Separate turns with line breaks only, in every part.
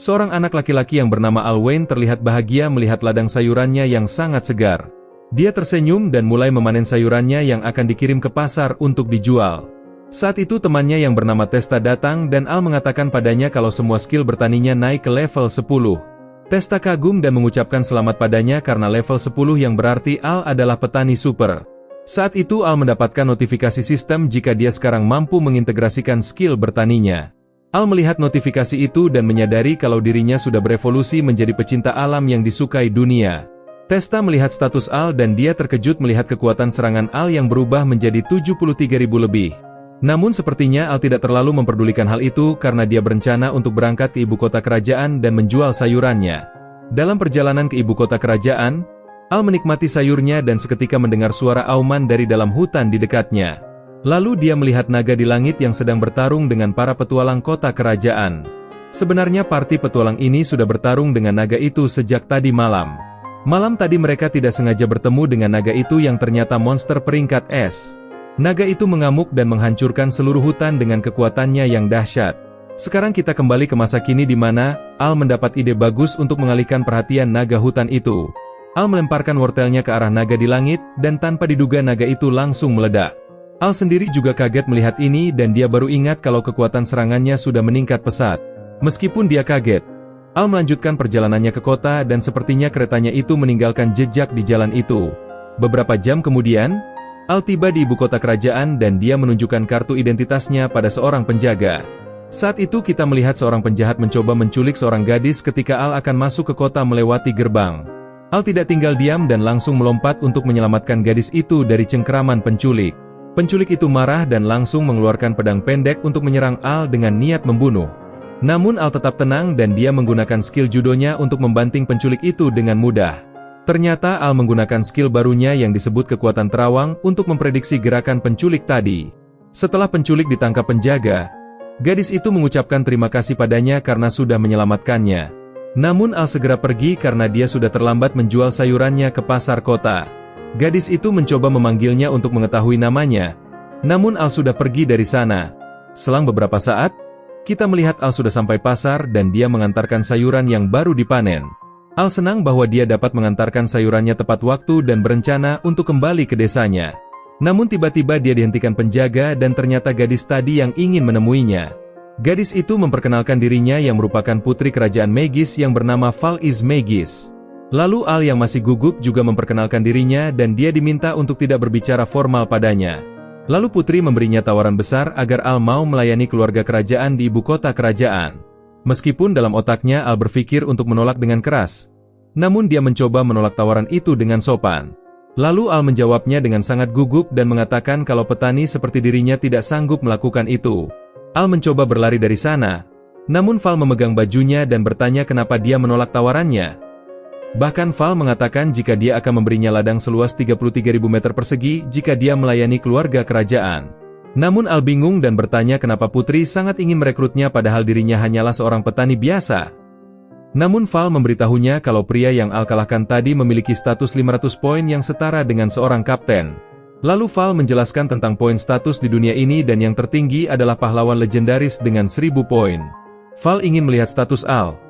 Seorang anak laki-laki yang bernama Al Wayne terlihat bahagia melihat ladang sayurannya yang sangat segar. Dia tersenyum dan mulai memanen sayurannya yang akan dikirim ke pasar untuk dijual. Saat itu temannya yang bernama Testa datang dan Al mengatakan padanya kalau semua skill bertaninya naik ke level 10. Testa kagum dan mengucapkan selamat padanya karena level 10 yang berarti Al adalah petani super. Saat itu Al mendapatkan notifikasi sistem jika dia sekarang mampu mengintegrasikan skill bertaninya. Al melihat notifikasi itu dan menyadari kalau dirinya sudah berevolusi menjadi pecinta alam yang disukai dunia. Testa melihat status Al dan dia terkejut melihat kekuatan serangan Al yang berubah menjadi 73.000 lebih. Namun sepertinya Al tidak terlalu memperdulikan hal itu karena dia berencana untuk berangkat ke ibu kota kerajaan dan menjual sayurannya. Dalam perjalanan ke ibu kota kerajaan, Al menikmati sayurnya dan seketika mendengar suara auman dari dalam hutan di dekatnya. Lalu dia melihat naga di langit yang sedang bertarung dengan para petualang kota kerajaan. Sebenarnya parti petualang ini sudah bertarung dengan naga itu sejak tadi malam. Malam tadi mereka tidak sengaja bertemu dengan naga itu yang ternyata monster peringkat S. Naga itu mengamuk dan menghancurkan seluruh hutan dengan kekuatannya yang dahsyat. Sekarang kita kembali ke masa kini di mana Al mendapat ide bagus untuk mengalihkan perhatian naga hutan itu. Al melemparkan wortelnya ke arah naga di langit dan tanpa diduga naga itu langsung meledak. Al sendiri juga kaget melihat ini dan dia baru ingat kalau kekuatan serangannya sudah meningkat pesat. Meskipun dia kaget, Al melanjutkan perjalanannya ke kota dan sepertinya keretanya itu meninggalkan jejak di jalan itu. Beberapa jam kemudian, Al tiba di ibu kota kerajaan dan dia menunjukkan kartu identitasnya pada seorang penjaga. Saat itu kita melihat seorang penjahat mencoba menculik seorang gadis ketika Al akan masuk ke kota melewati gerbang. Al tidak tinggal diam dan langsung melompat untuk menyelamatkan gadis itu dari cengkeraman penculik. Penculik itu marah dan langsung mengeluarkan pedang pendek untuk menyerang Al dengan niat membunuh. Namun Al tetap tenang dan dia menggunakan skill judonya untuk membanting penculik itu dengan mudah. Ternyata Al menggunakan skill barunya yang disebut kekuatan terawang untuk memprediksi gerakan penculik tadi. Setelah penculik ditangkap penjaga, gadis itu mengucapkan terima kasih padanya karena sudah menyelamatkannya. Namun Al segera pergi karena dia sudah terlambat menjual sayurannya ke pasar kota. Gadis itu mencoba memanggilnya untuk mengetahui namanya, namun Al sudah pergi dari sana. Selang beberapa saat, kita melihat Al sudah sampai pasar dan dia mengantarkan sayuran yang baru dipanen. Al senang bahwa dia dapat mengantarkan sayurannya tepat waktu dan berencana untuk kembali ke desanya. Namun tiba-tiba dia dihentikan penjaga dan ternyata gadis tadi yang ingin menemuinya. Gadis itu memperkenalkan dirinya yang merupakan putri kerajaan Magis yang bernama Faliz Magis. Lalu Al yang masih gugup juga memperkenalkan dirinya dan dia diminta untuk tidak berbicara formal padanya. Lalu putri memberinya tawaran besar agar Al mau melayani keluarga kerajaan di ibu kota kerajaan. Meskipun dalam otaknya Al berpikir untuk menolak dengan keras, namun dia mencoba menolak tawaran itu dengan sopan. Lalu Al menjawabnya dengan sangat gugup dan mengatakan kalau petani seperti dirinya tidak sanggup melakukan itu. Al mencoba berlari dari sana, namun Val memegang bajunya dan bertanya kenapa dia menolak tawarannya. Bahkan Val mengatakan jika dia akan memberinya ladang seluas 33.000 meter persegi jika dia melayani keluarga kerajaan. Namun Al bingung dan bertanya kenapa putri sangat ingin merekrutnya padahal dirinya hanyalah seorang petani biasa. Namun Val memberitahunya kalau pria yang Al kalahkan tadi memiliki status 500 poin yang setara dengan seorang kapten. Lalu Val menjelaskan tentang poin status di dunia ini dan yang tertinggi adalah pahlawan legendaris dengan 1000 poin. Val ingin melihat status Al.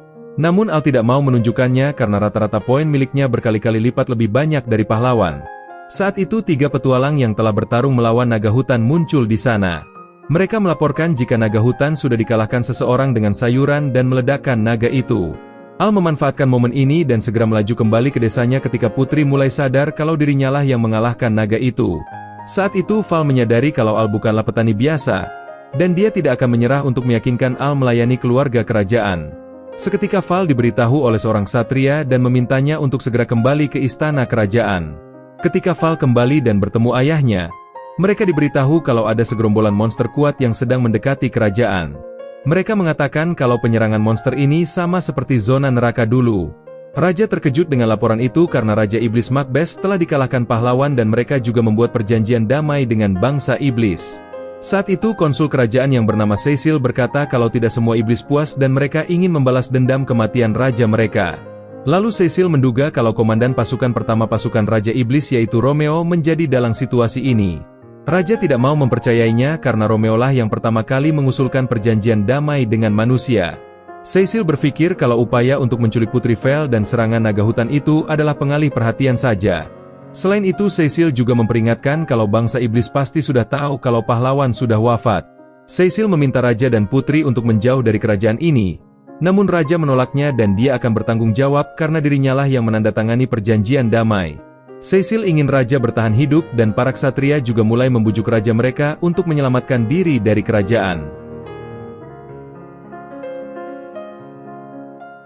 Namun Al tidak mau menunjukkannya karena rata-rata poin miliknya berkali-kali lipat lebih banyak dari pahlawan. Saat itu 3 petualang yang telah bertarung melawan naga hutan muncul di sana. Mereka melaporkan jika naga hutan sudah dikalahkan seseorang dengan sayuran dan meledakkan naga itu. Al memanfaatkan momen ini dan segera melaju kembali ke desanya ketika putri mulai sadar kalau dirinya lah yang mengalahkan naga itu. Saat itu Val menyadari kalau Al bukanlah petani biasa, dan dia tidak akan menyerah untuk meyakinkan Al melayani keluarga kerajaan. Seketika Val diberitahu oleh seorang ksatria dan memintanya untuk segera kembali ke istana kerajaan. Ketika Val kembali dan bertemu ayahnya, mereka diberitahu kalau ada segerombolan monster kuat yang sedang mendekati kerajaan. Mereka mengatakan kalau penyerangan monster ini sama seperti zona neraka dulu. Raja terkejut dengan laporan itu karena Raja Iblis Macbeth telah dikalahkan pahlawan dan mereka juga membuat perjanjian damai dengan bangsa iblis. Saat itu konsul kerajaan yang bernama Cecil berkata kalau tidak semua iblis puas dan mereka ingin membalas dendam kematian raja mereka. Lalu Cecil menduga kalau komandan pasukan pertama pasukan Raja Iblis yaitu Romeo menjadi dalam situasi ini. Raja tidak mau mempercayainya karena Romeo lah yang pertama kali mengusulkan perjanjian damai dengan manusia. Cecil berpikir kalau upaya untuk menculik Putri Vel dan serangan naga hutan itu adalah pengalih perhatian saja. Selain itu Cecil juga memperingatkan kalau bangsa iblis pasti sudah tahu kalau pahlawan sudah wafat. Cecil meminta Raja dan Putri untuk menjauh dari kerajaan ini. Namun Raja menolaknya dan dia akan bertanggung jawab karena dirinya lah yang menandatangani perjanjian damai. Cecil ingin Raja bertahan hidup dan para ksatria juga mulai membujuk Raja mereka untuk menyelamatkan diri dari kerajaan.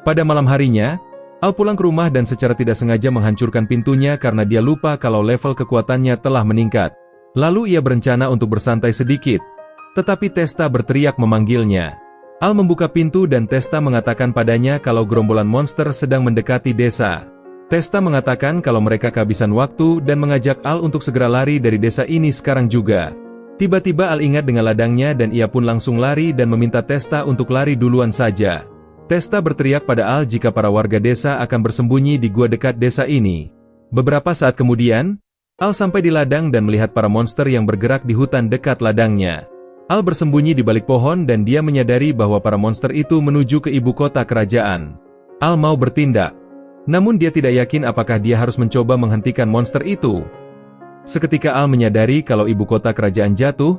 Pada malam harinya, Al pulang ke rumah dan secara tidak sengaja menghancurkan pintunya karena dia lupa kalau level kekuatannya telah meningkat. Lalu ia berencana untuk bersantai sedikit. Tetapi Testa berteriak memanggilnya. Al membuka pintu dan Testa mengatakan padanya kalau gerombolan monster sedang mendekati desa. Testa mengatakan kalau mereka kehabisan waktu dan mengajak Al untuk segera lari dari desa ini sekarang juga. Tiba-tiba Al ingat dengan ladangnya dan ia pun langsung lari dan meminta Testa untuk lari duluan saja. Testa berteriak pada Al jika para warga desa akan bersembunyi di gua dekat desa ini. Beberapa saat kemudian, Al sampai di ladang dan melihat para monster yang bergerak di hutan dekat ladangnya. Al bersembunyi di balik pohon dan dia menyadari bahwa para monster itu menuju ke ibu kota kerajaan. Al mau bertindak, namun dia tidak yakin apakah dia harus mencoba menghentikan monster itu. Seketika Al menyadari kalau ibu kota kerajaan jatuh,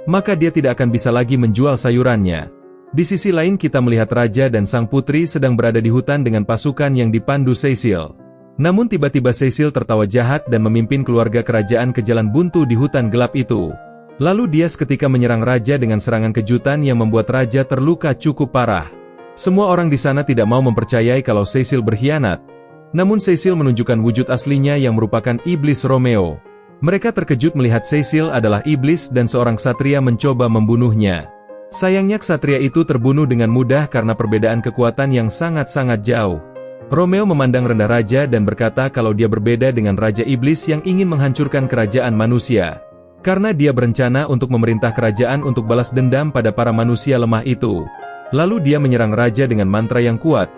maka dia tidak akan bisa lagi menjual sayurannya. Di sisi lain kita melihat Raja dan Sang Putri sedang berada di hutan dengan pasukan yang dipandu Cecil. Namun tiba-tiba Cecil tertawa jahat dan memimpin keluarga kerajaan ke jalan buntu di hutan gelap itu. Lalu dia seketika menyerang Raja dengan serangan kejutan yang membuat Raja terluka cukup parah. Semua orang di sana tidak mau mempercayai kalau Cecil berkhianat. Namun Cecil menunjukkan wujud aslinya yang merupakan iblis Romeo. Mereka terkejut melihat Cecil adalah iblis dan seorang ksatria mencoba membunuhnya. Sayangnya ksatria itu terbunuh dengan mudah karena perbedaan kekuatan yang sangat-sangat jauh. Romeo memandang rendah Raja dan berkata kalau dia berbeda dengan Raja Iblis yang ingin menghancurkan kerajaan manusia. Karena dia berencana untuk memerintah kerajaan untuk balas dendam pada para manusia lemah itu. Lalu dia menyerang Raja dengan mantra yang kuat.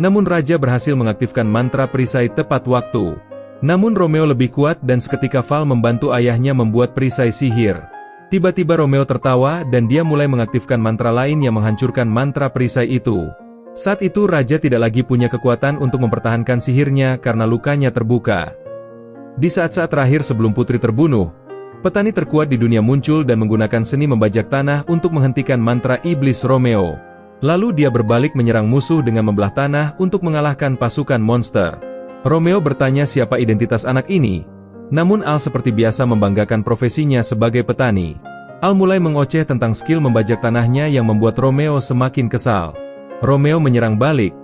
Namun Raja berhasil mengaktifkan mantra perisai tepat waktu. Namun Romeo lebih kuat dan seketika Val membantu ayahnya membuat perisai sihir. Tiba-tiba Romeo tertawa dan dia mulai mengaktifkan mantra lain yang menghancurkan mantra perisai itu. Saat itu Raja tidak lagi punya kekuatan untuk mempertahankan sihirnya karena lukanya terbuka. Di saat-saat terakhir sebelum Putri terbunuh, petani terkuat di dunia muncul dan menggunakan seni membajak tanah untuk menghentikan mantra iblis Romeo. Lalu dia berbalik menyerang musuh dengan membelah tanah untuk mengalahkan pasukan monster. Romeo bertanya siapa identitas anak ini. Namun Al seperti biasa membanggakan profesinya sebagai petani. Al mulai mengoceh tentang skill membajak tanahnya yang membuat Romeo semakin kesal. Romeo menyerang balik.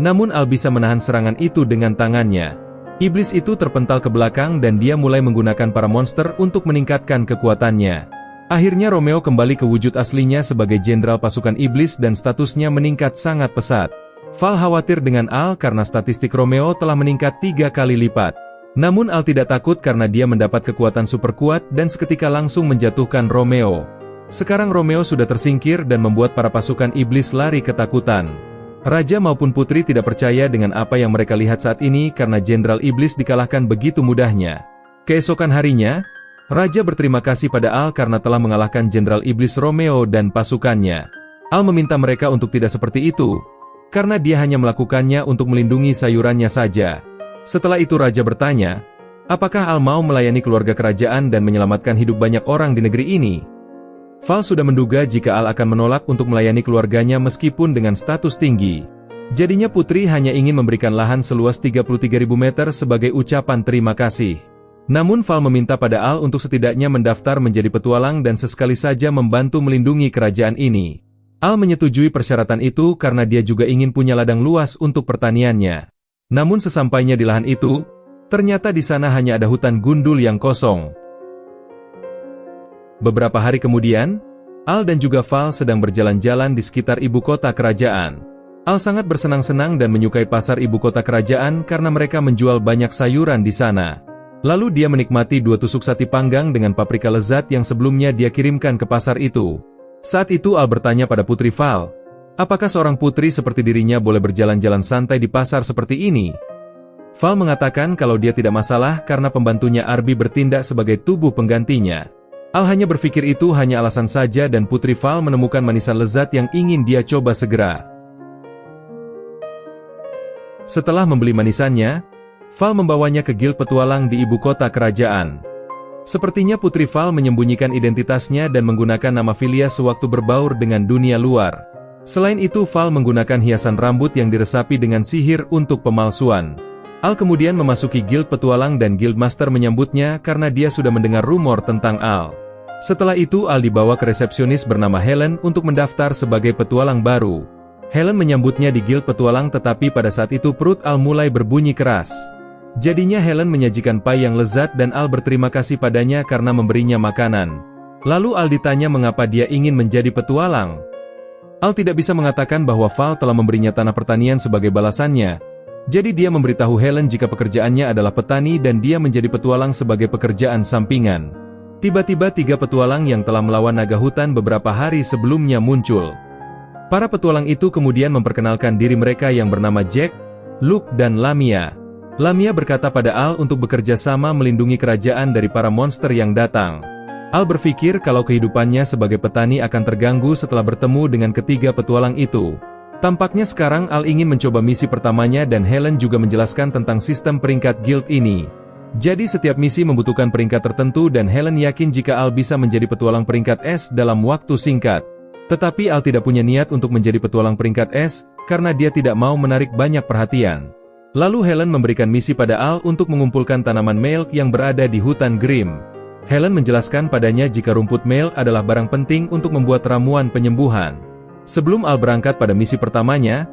Namun Al bisa menahan serangan itu dengan tangannya. Iblis itu terpental ke belakang dan dia mulai menggunakan para monster untuk meningkatkan kekuatannya. Akhirnya Romeo kembali ke wujud aslinya sebagai jenderal pasukan iblis dan statusnya meningkat sangat pesat. Val khawatir dengan Al karena statistik Romeo telah meningkat 3 kali lipat. Namun Al tidak takut karena dia mendapat kekuatan super kuat dan seketika langsung menjatuhkan Romeo. Sekarang Romeo sudah tersingkir dan membuat para pasukan iblis lari ketakutan. Raja maupun Putri tidak percaya dengan apa yang mereka lihat saat ini karena Jenderal Iblis dikalahkan begitu mudahnya. Keesokan harinya, Raja berterima kasih pada Al karena telah mengalahkan Jenderal Iblis Romeo dan pasukannya. Al meminta mereka untuk tidak seperti itu, karena dia hanya melakukannya untuk melindungi sayurannya saja. Setelah itu Raja bertanya, apakah Al mau melayani keluarga kerajaan dan menyelamatkan hidup banyak orang di negeri ini? Val sudah menduga jika Al akan menolak untuk melayani keluarganya meskipun dengan status tinggi. Jadinya Putri hanya ingin memberikan lahan seluas 33.000 meter sebagai ucapan terima kasih. Namun Val meminta pada Al untuk setidaknya mendaftar menjadi petualang dan sesekali saja membantu melindungi kerajaan ini. Al menyetujui persyaratan itu karena dia juga ingin punya ladang luas untuk pertaniannya. Namun sesampainya di lahan itu, ternyata di sana hanya ada hutan gundul yang kosong. Beberapa hari kemudian, Al dan juga Val sedang berjalan-jalan di sekitar ibu kota kerajaan. Al sangat bersenang-senang dan menyukai pasar ibu kota kerajaan karena mereka menjual banyak sayuran di sana. Lalu dia menikmati 2 tusuk sate panggang dengan paprika lezat yang sebelumnya dia kirimkan ke pasar itu. Saat itu Al bertanya pada Putri Val, apakah seorang putri seperti dirinya boleh berjalan-jalan santai di pasar seperti ini? Val mengatakan kalau dia tidak masalah karena pembantunya Arby bertindak sebagai tubuh penggantinya. Al hanya berpikir itu hanya alasan saja dan Putri Val menemukan manisan lezat yang ingin dia coba segera. Setelah membeli manisannya, Val membawanya ke Guild Petualang di ibu kota kerajaan. Sepertinya Putri Val menyembunyikan identitasnya dan menggunakan nama Filia sewaktu berbaur dengan dunia luar. Selain itu, Val menggunakan hiasan rambut yang diresapi dengan sihir untuk pemalsuan. Al kemudian memasuki Guild Petualang dan Guildmaster menyambutnya karena dia sudah mendengar rumor tentang Al. Setelah itu Al dibawa ke resepsionis bernama Helen untuk mendaftar sebagai petualang baru. Helen menyambutnya di Guild Petualang, tetapi pada saat itu perut Al mulai berbunyi keras. Jadinya Helen menyajikan pai yang lezat dan Al berterima kasih padanya karena memberinya makanan. Lalu Al ditanya mengapa dia ingin menjadi petualang. Al tidak bisa mengatakan bahwa Val telah memberinya tanah pertanian sebagai balasannya. Jadi dia memberitahu Helen jika pekerjaannya adalah petani dan dia menjadi petualang sebagai pekerjaan sampingan. Tiba-tiba 3 petualang yang telah melawan naga hutan beberapa hari sebelumnya muncul. Para petualang itu kemudian memperkenalkan diri mereka yang bernama Jack, Luke dan Lamia. Lamia berkata pada Al untuk bekerja sama melindungi kerajaan dari para monster yang datang. Al berpikir kalau kehidupannya sebagai petani akan terganggu setelah bertemu dengan ketiga petualang itu. Tampaknya sekarang Al ingin mencoba misi pertamanya dan Helen juga menjelaskan tentang sistem peringkat guild ini. Jadi setiap misi membutuhkan peringkat tertentu dan Helen yakin jika Al bisa menjadi petualang peringkat S dalam waktu singkat. Tetapi Al tidak punya niat untuk menjadi petualang peringkat S, karena dia tidak mau menarik banyak perhatian. Lalu Helen memberikan misi pada Al untuk mengumpulkan tanaman milk yang berada di hutan Grim. Helen menjelaskan padanya jika rumput milk adalah barang penting untuk membuat ramuan penyembuhan. Sebelum Al berangkat pada misi pertamanya,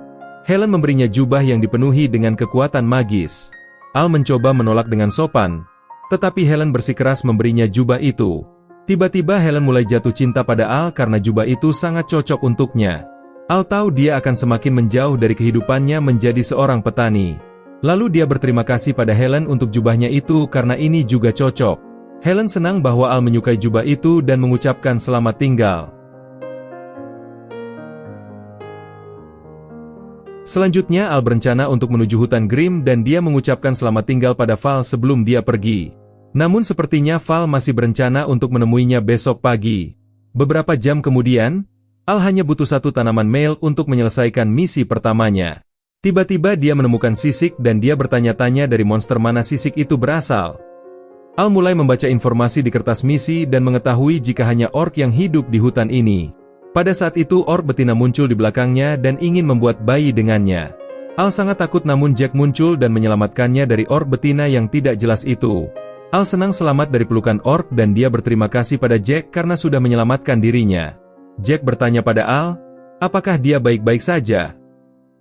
Helen memberinya jubah yang dipenuhi dengan kekuatan magis. Al mencoba menolak dengan sopan, tetapi Helen bersikeras memberinya jubah itu. Tiba-tiba Helen mulai jatuh cinta pada Al karena jubah itu sangat cocok untuknya. Al tahu dia akan semakin menjauh dari kehidupannya menjadi seorang petani. Lalu dia berterima kasih pada Helen untuk jubahnya itu karena ini juga cocok. Helen senang bahwa Al menyukai jubah itu dan mengucapkan selamat tinggal. Selanjutnya Al berencana untuk menuju hutan Grim dan dia mengucapkan selamat tinggal pada Val sebelum dia pergi. Namun sepertinya Val masih berencana untuk menemuinya besok pagi. Beberapa jam kemudian, Al hanya butuh 1 tanaman mail untuk menyelesaikan misi pertamanya. Tiba-tiba dia menemukan sisik dan dia bertanya-tanya dari monster mana sisik itu berasal. Al mulai membaca informasi di kertas misi dan mengetahui jika hanya orc yang hidup di hutan ini. Pada saat itu orc betina muncul di belakangnya dan ingin membuat bayi dengannya. Al sangat takut namun Jack muncul dan menyelamatkannya dari orc betina yang tidak jelas itu. Al senang selamat dari pelukan orc dan dia berterima kasih pada Jack karena sudah menyelamatkan dirinya. Jack bertanya pada Al, apakah dia baik-baik saja?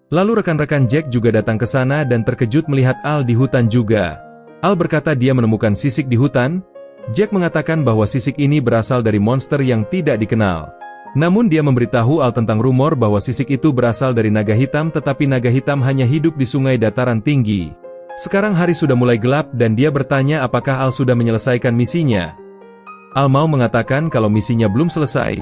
Lalu rekan-rekan Jack juga datang ke sana dan terkejut melihat Al di hutan juga. Al berkata dia menemukan sisik di hutan. Jack mengatakan bahwa sisik ini berasal dari monster yang tidak dikenal. Namun dia memberitahu Al tentang rumor bahwa sisik itu berasal dari naga hitam, tetapi naga hitam hanya hidup di sungai dataran tinggi. Sekarang hari sudah mulai gelap dan dia bertanya apakah Al sudah menyelesaikan misinya. Al mau mengatakan kalau misinya belum selesai.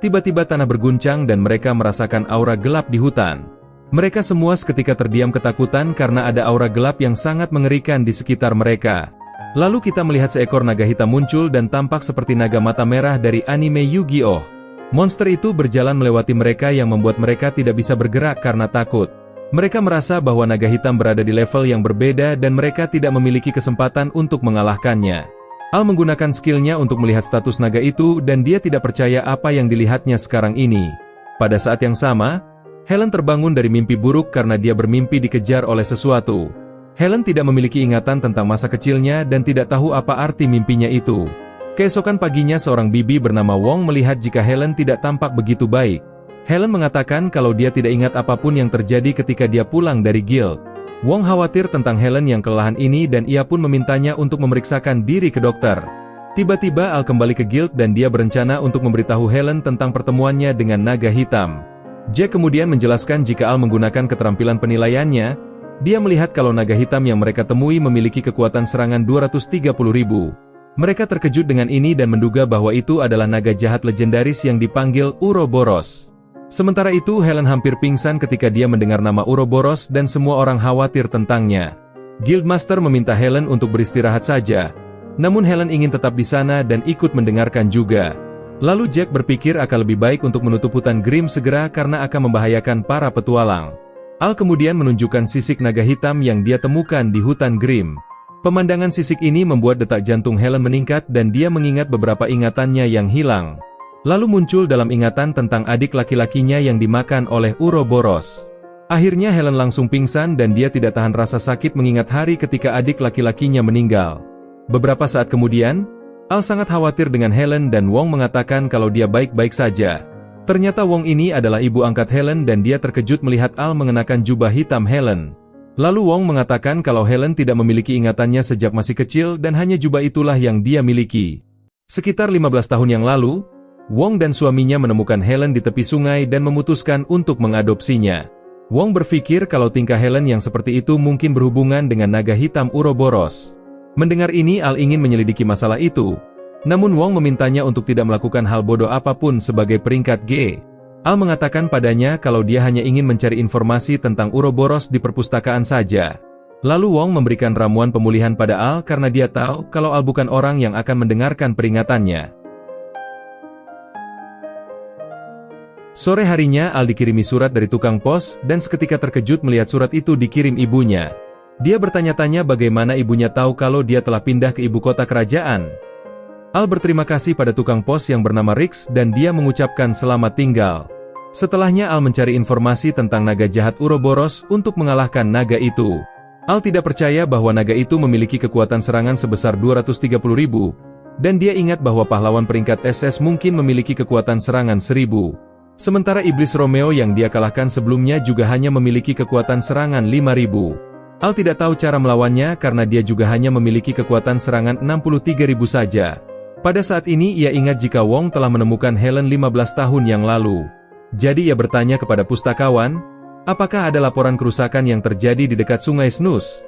Tiba-tiba tanah berguncang dan mereka merasakan aura gelap di hutan. Mereka semua seketika terdiam ketakutan karena ada aura gelap yang sangat mengerikan di sekitar mereka. Lalu kita melihat seekor naga hitam muncul dan tampak seperti naga mata merah dari anime Yu-Gi-Oh! Monster itu berjalan melewati mereka yang membuat mereka tidak bisa bergerak karena takut. Mereka merasa bahwa naga hitam berada di level yang berbeda dan mereka tidak memiliki kesempatan untuk mengalahkannya. Al menggunakan skillnya untuk melihat status naga itu dan dia tidak percaya apa yang dilihatnya sekarang ini. Pada saat yang sama, Helen terbangun dari mimpi buruk karena dia bermimpi dikejar oleh sesuatu. Helen tidak memiliki ingatan tentang masa kecilnya dan tidak tahu apa arti mimpinya itu. Keesokan paginya seorang bibi bernama Wong melihat jika Helen tidak tampak begitu baik. Helen mengatakan kalau dia tidak ingat apapun yang terjadi ketika dia pulang dari guild. Wong khawatir tentang Helen yang kelelahan ini dan ia pun memintanya untuk memeriksakan diri ke dokter. Tiba-tiba Al kembali ke guild dan dia berencana untuk memberitahu Helen tentang pertemuannya dengan naga hitam. Jack kemudian menjelaskan jika Al menggunakan keterampilan penilaiannya, dia melihat kalau naga hitam yang mereka temui memiliki kekuatan serangan 230.000. Mereka terkejut dengan ini dan menduga bahwa itu adalah naga jahat legendaris yang dipanggil Uroboros. Sementara itu Helen hampir pingsan ketika dia mendengar nama Uroboros dan semua orang khawatir tentangnya. Guildmaster meminta Helen untuk beristirahat saja, namun Helen ingin tetap di sana dan ikut mendengarkan juga. Lalu Jack berpikir akan lebih baik untuk menutup hutan Grim segera karena akan membahayakan para petualang. Al kemudian menunjukkan sisik naga hitam yang dia temukan di hutan Grim. Pemandangan sisik ini membuat detak jantung Helen meningkat dan dia mengingat beberapa ingatannya yang hilang. Lalu muncul dalam ingatan tentang adik laki-lakinya yang dimakan oleh Uroboros. Akhirnya Helen langsung pingsan dan dia tidak tahan rasa sakit mengingat hari ketika adik laki-lakinya meninggal. Beberapa saat kemudian, Al sangat khawatir dengan Helen dan Wong mengatakan kalau dia baik-baik saja. Ternyata Wong ini adalah ibu angkat Helen dan dia terkejut melihat Al mengenakan jubah hitam Helen. Lalu Wong mengatakan kalau Helen tidak memiliki ingatannya sejak masih kecil dan hanya jubah itulah yang dia miliki. Sekitar 15 tahun yang lalu, Wong dan suaminya menemukan Helen di tepi sungai dan memutuskan untuk mengadopsinya. Wong berpikir kalau tingkah Helen yang seperti itu mungkin berhubungan dengan naga hitam Uroboros. Mendengar ini Al ingin menyelidiki masalah itu. Namun Wong memintanya untuk tidak melakukan hal bodoh apapun sebagai peringkat G. Al mengatakan padanya kalau dia hanya ingin mencari informasi tentang Uroboros di perpustakaan saja. Lalu Wong memberikan ramuan pemulihan pada Al karena dia tahu kalau Al bukan orang yang akan mendengarkan peringatannya. Sore harinya Al dikirimi surat dari tukang pos dan seketika terkejut melihat surat itu dikirim ibunya. Dia bertanya-tanya bagaimana ibunya tahu kalau dia telah pindah ke ibu kota kerajaan. Al berterima kasih pada tukang pos yang bernama Rix dan dia mengucapkan selamat tinggal. Setelahnya Al mencari informasi tentang naga jahat Uroboros untuk mengalahkan naga itu. Al tidak percaya bahwa naga itu memiliki kekuatan serangan sebesar 230.000, dan dia ingat bahwa pahlawan peringkat SS mungkin memiliki kekuatan serangan 1000. Sementara iblis Romeo yang dia kalahkan sebelumnya juga hanya memiliki kekuatan serangan 5000. Al tidak tahu cara melawannya karena dia juga hanya memiliki kekuatan serangan 63.000 saja. Pada saat ini ia ingat jika Wong telah menemukan Helen 15 tahun yang lalu. Jadi ia bertanya kepada pustakawan, apakah ada laporan kerusakan yang terjadi di dekat sungai Snus?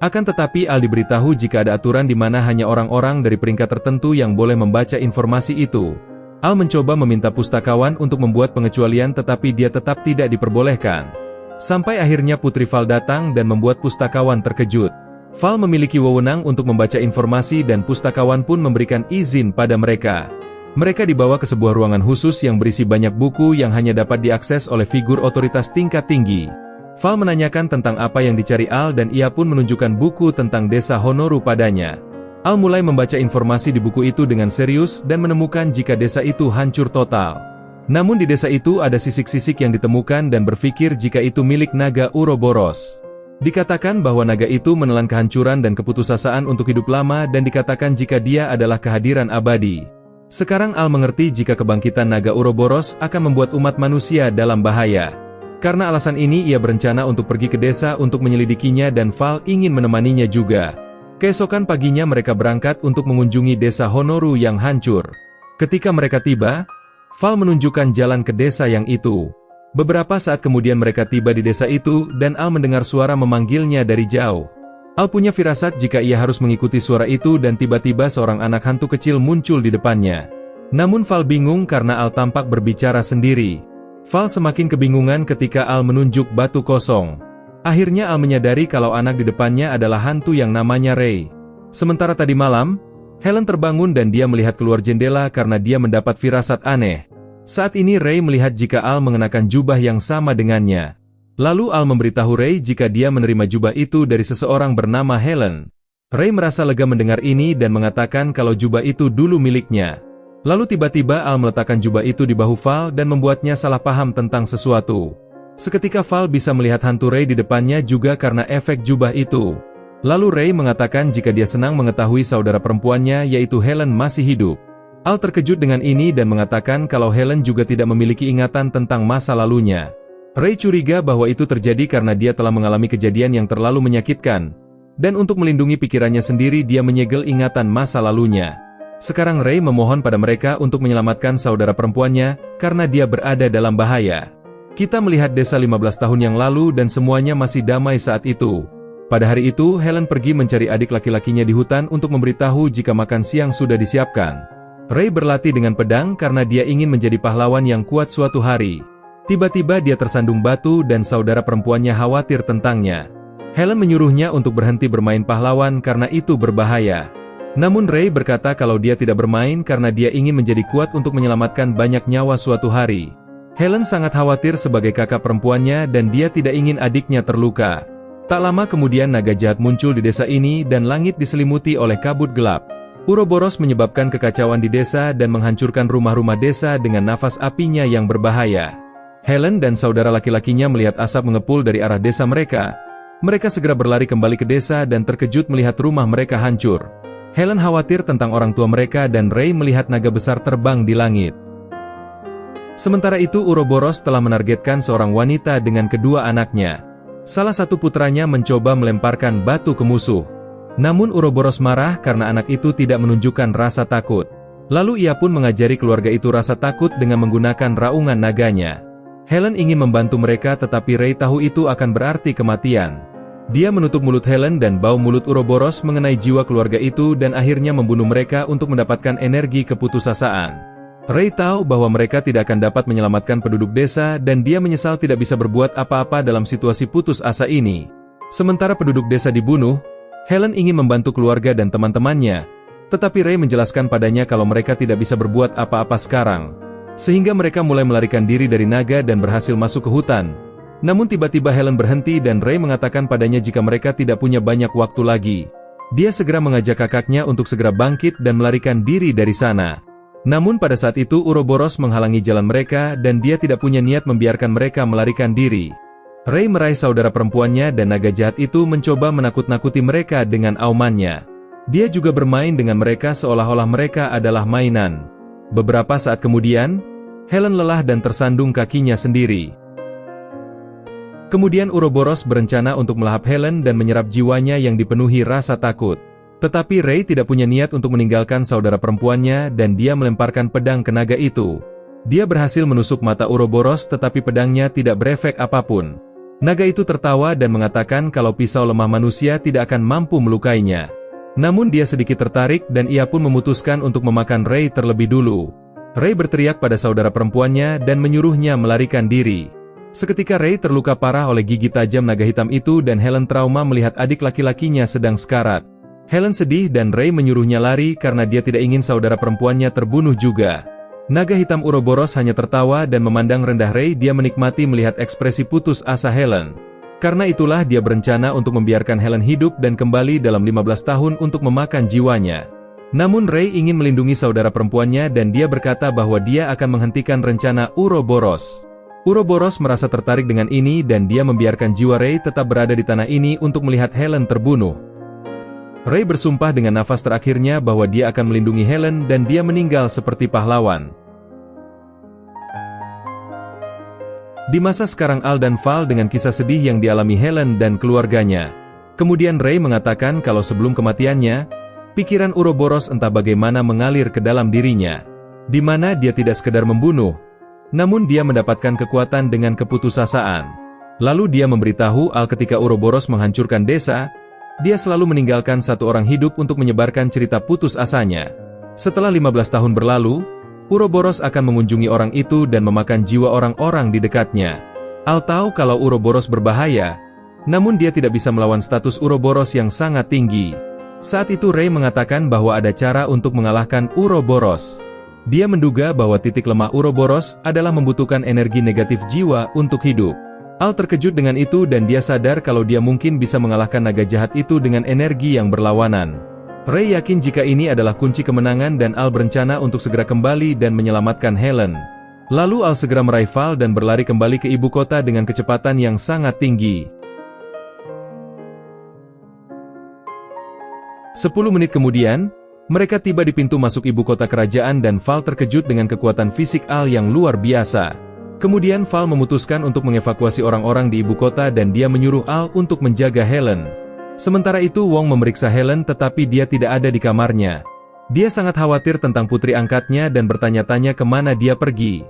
Akan tetapi Al diberitahu jika ada aturan di mana hanya orang-orang dari peringkat tertentu yang boleh membaca informasi itu. Al mencoba meminta pustakawan untuk membuat pengecualian tetapi dia tetap tidak diperbolehkan. Sampai akhirnya Putri Val datang dan membuat pustakawan terkejut. Val memiliki wewenang untuk membaca informasi dan pustakawan pun memberikan izin pada mereka. Mereka dibawa ke sebuah ruangan khusus yang berisi banyak buku yang hanya dapat diakses oleh figur otoritas tingkat tinggi. Val menanyakan tentang apa yang dicari Al dan ia pun menunjukkan buku tentang desa Honoru padanya. Al mulai membaca informasi di buku itu dengan serius dan menemukan jika desa itu hancur total. Namun di desa itu ada sisik-sisik yang ditemukan dan berpikir jika itu milik naga Uroboros. Dikatakan bahwa naga itu menelan kehancuran dan keputusasaan untuk hidup lama dan dikatakan jika dia adalah kehadiran abadi. Sekarang Al mengerti jika kebangkitan naga Uroboros akan membuat umat manusia dalam bahaya. Karena alasan ini ia berencana untuk pergi ke desa untuk menyelidikinya dan Val ingin menemaninya juga. Keesokan paginya mereka berangkat untuk mengunjungi desa Honoru yang hancur. Ketika mereka tiba, Val menunjukkan jalan ke desa yang itu. Beberapa saat kemudian mereka tiba di desa itu dan Al mendengar suara memanggilnya dari jauh. Al punya firasat jika ia harus mengikuti suara itu dan tiba-tiba seorang anak hantu kecil muncul di depannya. Namun Val bingung karena Al tampak berbicara sendiri. Val semakin kebingungan ketika Al menunjuk batu kosong. Akhirnya Al menyadari kalau anak di depannya adalah hantu yang namanya Ray. Sementara tadi malam, Helen terbangun dan dia melihat keluar jendela karena dia mendapat firasat aneh. Saat ini Ray melihat jika Al mengenakan jubah yang sama dengannya. Lalu Al memberitahu Ray jika dia menerima jubah itu dari seseorang bernama Helen. Ray merasa lega mendengar ini dan mengatakan kalau jubah itu dulu miliknya. Lalu tiba-tiba Al meletakkan jubah itu di bahu Val dan membuatnya salah paham tentang sesuatu. Seketika Val bisa melihat hantu Ray di depannya juga karena efek jubah itu. Lalu Ray mengatakan jika dia senang mengetahui saudara perempuannya yaitu Helen masih hidup. Al terkejut dengan ini dan mengatakan kalau Helen juga tidak memiliki ingatan tentang masa lalunya. Ray curiga bahwa itu terjadi karena dia telah mengalami kejadian yang terlalu menyakitkan. Dan untuk melindungi pikirannya sendiri dia menyegel ingatan masa lalunya. Sekarang Ray memohon pada mereka untuk menyelamatkan saudara perempuannya karena dia berada dalam bahaya. Kita melihat desa 15 tahun yang lalu dan semuanya masih damai saat itu. Pada hari itu Helen pergi mencari adik laki-lakinya di hutan untuk memberitahu jika makan siang sudah disiapkan. Ray berlatih dengan pedang karena dia ingin menjadi pahlawan yang kuat suatu hari. Tiba-tiba dia tersandung batu dan saudara perempuannya khawatir tentangnya. Helen menyuruhnya untuk berhenti bermain pahlawan karena itu berbahaya. Namun Ray berkata kalau dia tidak bermain karena dia ingin menjadi kuat untuk menyelamatkan banyak nyawa suatu hari. Helen sangat khawatir sebagai kakak perempuannya dan dia tidak ingin adiknya terluka. Tak lama kemudian naga jahat muncul di desa ini dan langit diselimuti oleh kabut gelap. Uroboros menyebabkan kekacauan di desa dan menghancurkan rumah-rumah desa dengan nafas apinya yang berbahaya. Helen dan saudara laki-lakinya melihat asap mengepul dari arah desa mereka. Mereka segera berlari kembali ke desa dan terkejut melihat rumah mereka hancur. Helen khawatir tentang orang tua mereka dan Ray melihat naga besar terbang di langit. Sementara itu Uroboros telah menargetkan seorang wanita dengan kedua anaknya. Salah satu putranya mencoba melemparkan batu ke musuh. Namun Uroboros marah karena anak itu tidak menunjukkan rasa takut. Lalu ia pun mengajari keluarga itu rasa takut dengan menggunakan raungan naganya. Helen ingin membantu mereka tetapi Ray tahu itu akan berarti kematian. Dia menutup mulut Helen dan bau mulut Uroboros mengenai jiwa keluarga itu dan akhirnya membunuh mereka untuk mendapatkan energi keputusasaan. Ray tahu bahwa mereka tidak akan dapat menyelamatkan penduduk desa dan dia menyesal tidak bisa berbuat apa-apa dalam situasi putus asa ini. Sementara penduduk desa dibunuh, Helen ingin membantu keluarga dan teman-temannya, tetapi Ray menjelaskan padanya kalau mereka tidak bisa berbuat apa-apa sekarang. Sehingga mereka mulai melarikan diri dari naga dan berhasil masuk ke hutan. Namun tiba-tiba Helen berhenti dan Ray mengatakan padanya jika mereka tidak punya banyak waktu lagi. Dia segera mengajak kakaknya untuk segera bangkit dan melarikan diri dari sana. Namun pada saat itu Uroboros menghalangi jalan mereka dan dia tidak punya niat membiarkan mereka melarikan diri. Ray meraih saudara perempuannya dan naga jahat itu mencoba menakut-nakuti mereka dengan aumannya. Dia juga bermain dengan mereka seolah-olah mereka adalah mainan. Beberapa saat kemudian, Helen lelah dan tersandung kakinya sendiri. Kemudian Uroboros berencana untuk melahap Helen dan menyerap jiwanya yang dipenuhi rasa takut. Tetapi Ray tidak punya niat untuk meninggalkan saudara perempuannya dan dia melemparkan pedang ke naga itu. Dia berhasil menusuk mata Uroboros tetapi pedangnya tidak berefek apapun. Naga itu tertawa dan mengatakan kalau pisau lemah manusia tidak akan mampu melukainya. Namun dia sedikit tertarik dan ia pun memutuskan untuk memakan Ray terlebih dulu. Ray berteriak pada saudara perempuannya dan menyuruhnya melarikan diri. Seketika Ray terluka parah oleh gigi tajam naga hitam itu dan Helen trauma melihat adik laki-lakinya sedang sekarat. Helen sedih dan Ray menyuruhnya lari karena dia tidak ingin saudara perempuannya terbunuh juga. Naga hitam Uroboros hanya tertawa dan memandang rendah Ray. Dia menikmati melihat ekspresi putus asa Helen. Karena itulah dia berencana untuk membiarkan Helen hidup dan kembali dalam 15 tahun untuk memakan jiwanya. Namun Ray ingin melindungi saudara perempuannya dan dia berkata bahwa dia akan menghentikan rencana Uroboros. Uroboros merasa tertarik dengan ini dan dia membiarkan jiwa Ray tetap berada di tanah ini untuk melihat Helen terbunuh. Ray bersumpah dengan nafas terakhirnya bahwa dia akan melindungi Helen dan dia meninggal seperti pahlawan. Di masa sekarang Al dan Val dengan kisah sedih yang dialami Helen dan keluarganya. Kemudian Ray mengatakan kalau sebelum kematiannya, pikiran Uroboros entah bagaimana mengalir ke dalam dirinya. Di mana dia tidak sekedar membunuh, namun dia mendapatkan kekuatan dengan keputusasaan. Lalu dia memberitahu Al ketika Uroboros menghancurkan desa, dia selalu meninggalkan satu orang hidup untuk menyebarkan cerita putus asanya. Setelah 15 tahun berlalu, Uroboros akan mengunjungi orang itu dan memakan jiwa orang-orang di dekatnya. Al tahu kalau Uroboros berbahaya, namun dia tidak bisa melawan status Uroboros yang sangat tinggi. Saat itu Ray mengatakan bahwa ada cara untuk mengalahkan Uroboros. Dia menduga bahwa titik lemah Uroboros adalah membutuhkan energi negatif jiwa untuk hidup. Al terkejut dengan itu dan dia sadar kalau dia mungkin bisa mengalahkan naga jahat itu dengan energi yang berlawanan. Ray yakin jika ini adalah kunci kemenangan dan Al berencana untuk segera kembali dan menyelamatkan Helen. Lalu Al segera meraih Val dan berlari kembali ke ibu kota dengan kecepatan yang sangat tinggi. 10 menit kemudian, mereka tiba di pintu masuk ibu kota kerajaan dan Val terkejut dengan kekuatan fisik Al yang luar biasa. Kemudian Val memutuskan untuk mengevakuasi orang-orang di ibu kota dan dia menyuruh Al untuk menjaga Helen. Sementara itu Wong memeriksa Helen tetapi dia tidak ada di kamarnya. Dia sangat khawatir tentang putri angkatnya dan bertanya-tanya kemana dia pergi.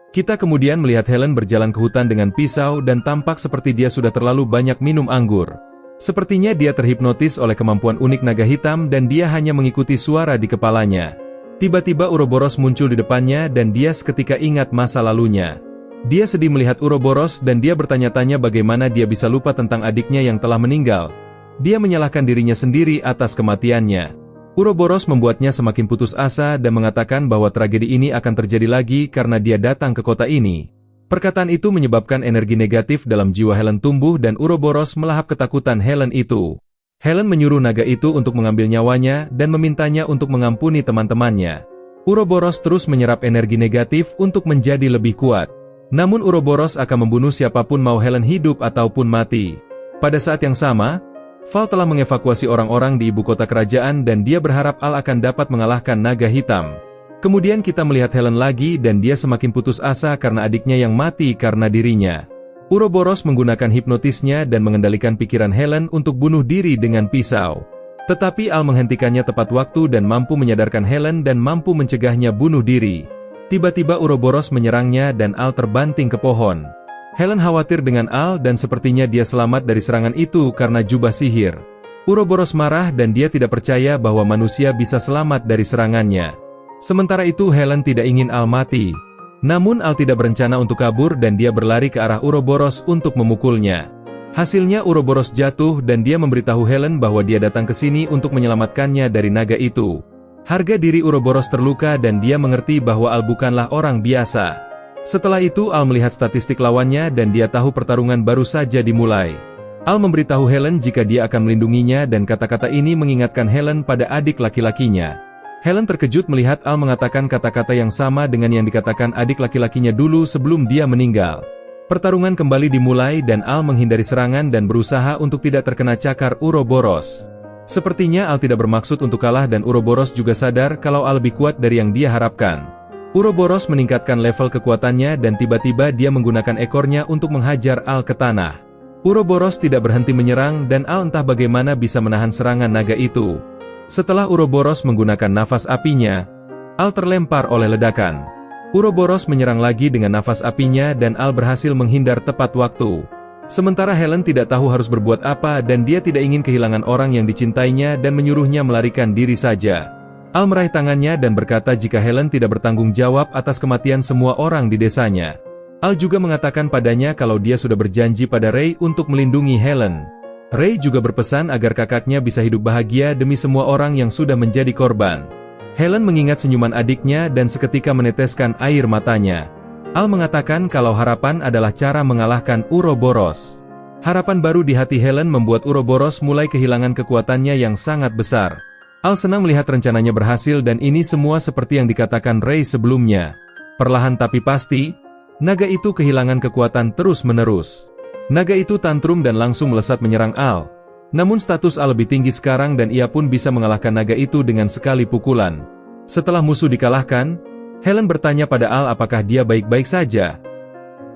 Kita kemudian melihat Helen berjalan ke hutan dengan pisau dan tampak seperti dia sudah terlalu banyak minum anggur. Sepertinya dia terhipnotis oleh kemampuan unik naga hitam dan dia hanya mengikuti suara di kepalanya. Tiba-tiba Uroboros muncul di depannya dan dia seketika ingat masa lalunya. Dia sedih melihat Uroboros dan dia bertanya-tanya bagaimana dia bisa lupa tentang adiknya yang telah meninggal. Dia menyalahkan dirinya sendiri atas kematiannya. Uroboros membuatnya semakin putus asa dan mengatakan bahwa tragedi ini akan terjadi lagi karena dia datang ke kota ini. Perkataan itu menyebabkan energi negatif dalam jiwa Helen tumbuh dan Uroboros melahap ketakutan Helen itu. Helen menyuruh naga itu untuk mengambil nyawanya dan memintanya untuk mengampuni teman-temannya. Uroboros terus menyerap energi negatif untuk menjadi lebih kuat. Namun Uroboros akan membunuh siapapun mau Helen hidup ataupun mati. Pada saat yang sama, Val telah mengevakuasi orang-orang di ibu kota kerajaan dan dia berharap Al akan dapat mengalahkan naga hitam. Kemudian kita melihat Helen lagi dan dia semakin putus asa karena adiknya yang mati karena dirinya. Uroboros menggunakan hipnotisnya dan mengendalikan pikiran Helen untuk bunuh diri dengan pisau. Tetapi Al menghentikannya tepat waktu dan mampu menyadarkan Helen dan mampu mencegahnya bunuh diri. Tiba-tiba Uroboros menyerangnya dan Al terbanting ke pohon. Helen khawatir dengan Al dan sepertinya dia selamat dari serangan itu karena jubah sihir. Uroboros marah dan dia tidak percaya bahwa manusia bisa selamat dari serangannya. Sementara itu Helen tidak ingin Al mati. Namun Al tidak berencana untuk kabur dan dia berlari ke arah Uroboros untuk memukulnya. Hasilnya Uroboros jatuh dan dia memberitahu Helen bahwa dia datang ke sini untuk menyelamatkannya dari naga itu. Harga diri Uroboros terluka dan dia mengerti bahwa Al bukanlah orang biasa. Setelah itu Al melihat statistik lawannya dan dia tahu pertarungan baru saja dimulai. Al memberitahu Helen jika dia akan melindunginya dan kata-kata ini mengingatkan Helen pada adik laki-lakinya. Helen terkejut melihat Al mengatakan kata-kata yang sama dengan yang dikatakan adik laki-lakinya dulu sebelum dia meninggal. Pertarungan kembali dimulai dan Al menghindari serangan dan berusaha untuk tidak terkena cakar Uroboros. Sepertinya Al tidak bermaksud untuk kalah dan Uroboros juga sadar kalau Al lebih kuat dari yang dia harapkan. Uroboros meningkatkan level kekuatannya dan tiba-tiba dia menggunakan ekornya untuk menghajar Al ke tanah. Uroboros tidak berhenti menyerang dan Al entah bagaimana bisa menahan serangan naga itu. Setelah Uroboros menggunakan nafas apinya, Al terlempar oleh ledakan. Uroboros menyerang lagi dengan nafas apinya dan Al berhasil menghindar tepat waktu. Sementara Helen tidak tahu harus berbuat apa dan dia tidak ingin kehilangan orang yang dicintainya dan menyuruhnya melarikan diri saja. Al meraih tangannya dan berkata jika Helen tidak bertanggung jawab atas kematian semua orang di desanya. Al juga mengatakan padanya kalau dia sudah berjanji pada Ray untuk melindungi Helen. Ray juga berpesan agar kakaknya bisa hidup bahagia demi semua orang yang sudah menjadi korban. Helen mengingat senyuman adiknya dan seketika meneteskan air matanya. Al mengatakan kalau harapan adalah cara mengalahkan Uroboros. Harapan baru di hati Helen membuat Uroboros mulai kehilangan kekuatannya yang sangat besar. Al senang melihat rencananya berhasil dan ini semua seperti yang dikatakan Ray sebelumnya. Perlahan tapi pasti, naga itu kehilangan kekuatan terus-menerus. Naga itu tantrum dan langsung melesat menyerang Al. Namun status Al lebih tinggi sekarang dan ia pun bisa mengalahkan naga itu dengan sekali pukulan. Setelah musuh dikalahkan, Helen bertanya pada Al apakah dia baik-baik saja.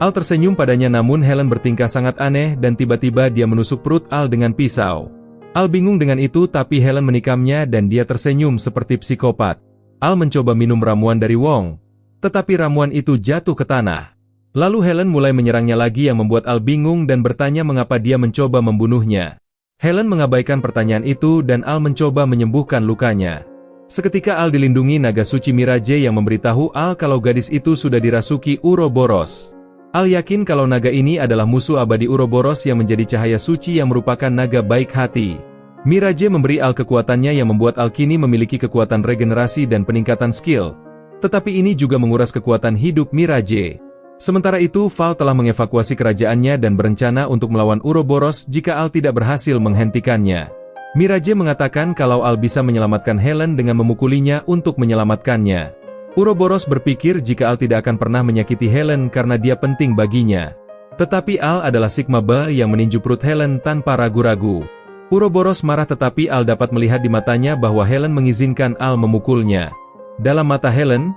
Al tersenyum padanya namun Helen bertingkah sangat aneh dan tiba-tiba dia menusuk perut Al dengan pisau. Al bingung dengan itu tapi Helen menikamnya dan dia tersenyum seperti psikopat. Al mencoba minum ramuan dari Wong, tetapi ramuan itu jatuh ke tanah. Lalu Helen mulai menyerangnya lagi yang membuat Al bingung dan bertanya mengapa dia mencoba membunuhnya. Helen mengabaikan pertanyaan itu dan Al mencoba menyembuhkan lukanya. Seketika Al dilindungi naga suci Mirage yang memberitahu Al kalau gadis itu sudah dirasuki Uroboros. Al yakin kalau naga ini adalah musuh abadi Uroboros yang menjadi cahaya suci yang merupakan naga baik hati. Mirage memberi Al kekuatannya yang membuat Al kini memiliki kekuatan regenerasi dan peningkatan skill. Tetapi ini juga menguras kekuatan hidup Mirage. Sementara itu Val telah mengevakuasi kerajaannya dan berencana untuk melawan Uroboros jika Al tidak berhasil menghentikannya. Mirage mengatakan kalau Al bisa menyelamatkan Helen dengan memukulinya untuk menyelamatkannya. Uroboros berpikir jika Al tidak akan pernah menyakiti Helen karena dia penting baginya. Tetapi Al adalah Sigma Ba yang meninju perut Helen tanpa ragu-ragu. Uroboros marah tetapi Al dapat melihat di matanya bahwa Helen mengizinkan Al memukulnya. Dalam mata Helen,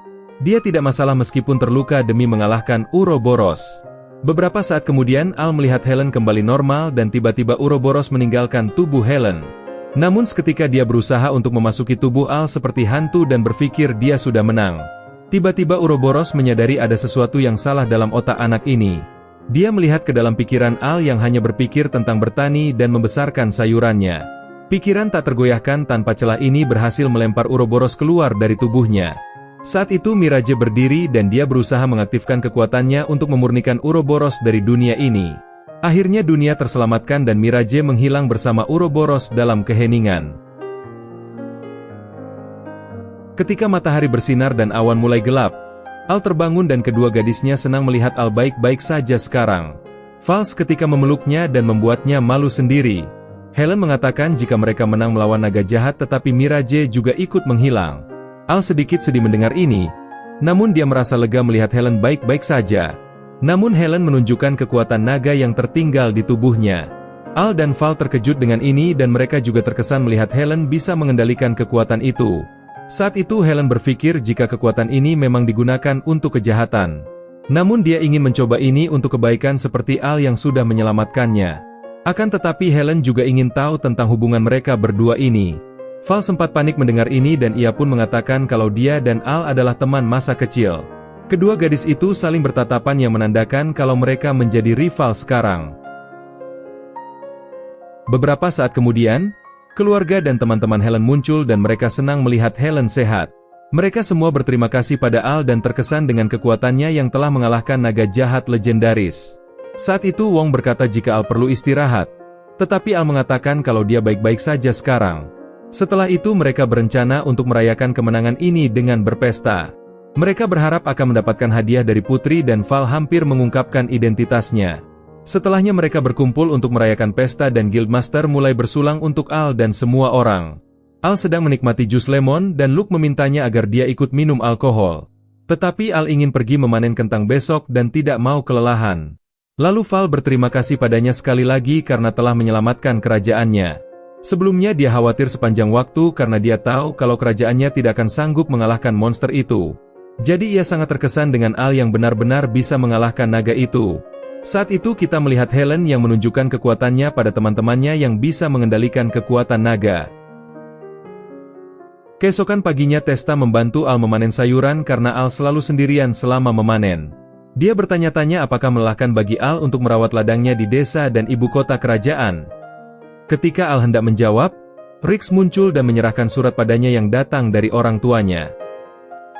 dia tidak masalah meskipun terluka demi mengalahkan Uroboros. Beberapa saat kemudian Al melihat Helen kembali normal dan tiba-tiba Uroboros meninggalkan tubuh Helen. Namun seketika dia berusaha untuk memasuki tubuh Al seperti hantu dan berpikir dia sudah menang. Tiba-tiba Uroboros menyadari ada sesuatu yang salah dalam otak anak ini. Dia melihat ke dalam pikiran Al yang hanya berpikir tentang bertani dan membesarkan sayurannya. Pikiran tak tergoyahkan tanpa celah ini berhasil melempar Uroboros keluar dari tubuhnya. Saat itu Mirage berdiri dan dia berusaha mengaktifkan kekuatannya untuk memurnikan Uroboros dari dunia ini. Akhirnya dunia terselamatkan dan Mirage menghilang bersama Uroboros dalam keheningan. Ketika matahari bersinar dan awan mulai gelap, Al terbangun dan kedua gadisnya senang melihat Al baik-baik saja sekarang. Val ketika memeluknya dan membuatnya malu sendiri. Helen mengatakan jika mereka menang melawan naga jahat tetapi Mirage juga ikut menghilang. Al sedikit sedih mendengar ini, namun dia merasa lega melihat Helen baik-baik saja. Namun Helen menunjukkan kekuatan naga yang tertinggal di tubuhnya. Al dan Val terkejut dengan ini dan mereka juga terkesan melihat Helen bisa mengendalikan kekuatan itu. Saat itu Helen berpikir jika kekuatan ini memang digunakan untuk kejahatan. Namun dia ingin mencoba ini untuk kebaikan seperti Al yang sudah menyelamatkannya. Akan tetapi Helen juga ingin tahu tentang hubungan mereka berdua ini. Val sempat panik mendengar ini dan ia pun mengatakan kalau dia dan Al adalah teman masa kecil. Kedua gadis itu saling bertatapan yang menandakan kalau mereka menjadi rival sekarang. Beberapa saat kemudian, keluarga dan teman-teman Helen muncul dan mereka senang melihat Helen sehat. Mereka semua berterima kasih pada Al dan terkesan dengan kekuatannya yang telah mengalahkan naga jahat legendaris. Saat itu Wong berkata jika Al perlu istirahat, tetapi Al mengatakan kalau dia baik-baik saja sekarang. Setelah itu mereka berencana untuk merayakan kemenangan ini dengan berpesta. Mereka berharap akan mendapatkan hadiah dari putri dan Val hampir mengungkapkan identitasnya. Setelahnya mereka berkumpul untuk merayakan pesta dan Guildmaster mulai bersulang untuk Al dan semua orang. Al sedang menikmati jus lemon dan Luke memintanya agar dia ikut minum alkohol. Tetapi Al ingin pergi memanen kentang besok dan tidak mau kelelahan. Lalu Val berterima kasih padanya sekali lagi karena telah menyelamatkan kerajaannya. Sebelumnya dia khawatir sepanjang waktu karena dia tahu kalau kerajaannya tidak akan sanggup mengalahkan monster itu. Jadi ia sangat terkesan dengan Al yang benar-benar bisa mengalahkan naga itu. Saat itu kita melihat Helen yang menunjukkan kekuatannya pada teman-temannya yang bisa mengendalikan kekuatan naga. Keesokan paginya Testa membantu Al memanen sayuran karena Al selalu sendirian selama memanen. Dia bertanya-tanya apakah melelahkan bagi Al untuk merawat ladangnya di desa dan ibu kota kerajaan. Ketika Al hendak menjawab, Rix muncul dan menyerahkan surat padanya yang datang dari orang tuanya.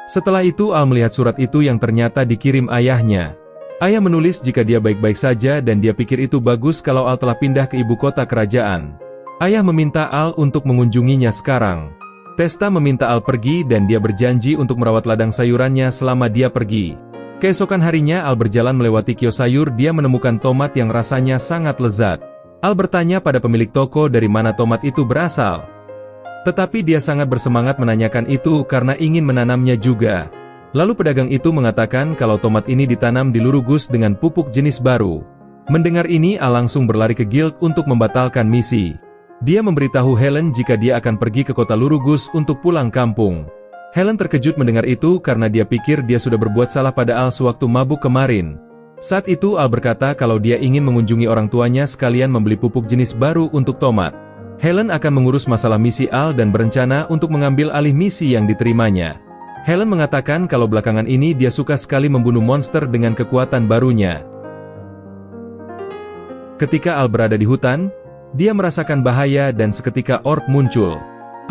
Setelah itu Al melihat surat itu yang ternyata dikirim ayahnya. Ayah menulis jika dia baik-baik saja dan dia pikir itu bagus kalau Al telah pindah ke ibu kota kerajaan. Ayah meminta Al untuk mengunjunginya sekarang. Testa meminta Al pergi dan dia berjanji untuk merawat ladang sayurannya selama dia pergi. Keesokan harinya Al berjalan melewati kios sayur, dia menemukan tomat yang rasanya sangat lezat. Al bertanya pada pemilik toko dari mana tomat itu berasal. Tetapi dia sangat bersemangat menanyakan itu karena ingin menanamnya juga. Lalu pedagang itu mengatakan kalau tomat ini ditanam di Lurugus dengan pupuk jenis baru. Mendengar ini Al langsung berlari ke guild untuk membatalkan misi. Dia memberitahu Helen jika dia akan pergi ke kota Lurugus untuk pulang kampung. Helen terkejut mendengar itu karena dia pikir dia sudah berbuat salah pada Al sewaktu mabuk kemarin. Saat itu Al berkata kalau dia ingin mengunjungi orang tuanya sekalian membeli pupuk jenis baru untuk tomat. Helen akan mengurus masalah misi Al dan berencana untuk mengambil alih misi yang diterimanya. Helen mengatakan kalau belakangan ini dia suka sekali membunuh monster dengan kekuatan barunya. Ketika Al berada di hutan, dia merasakan bahaya dan seketika orc muncul.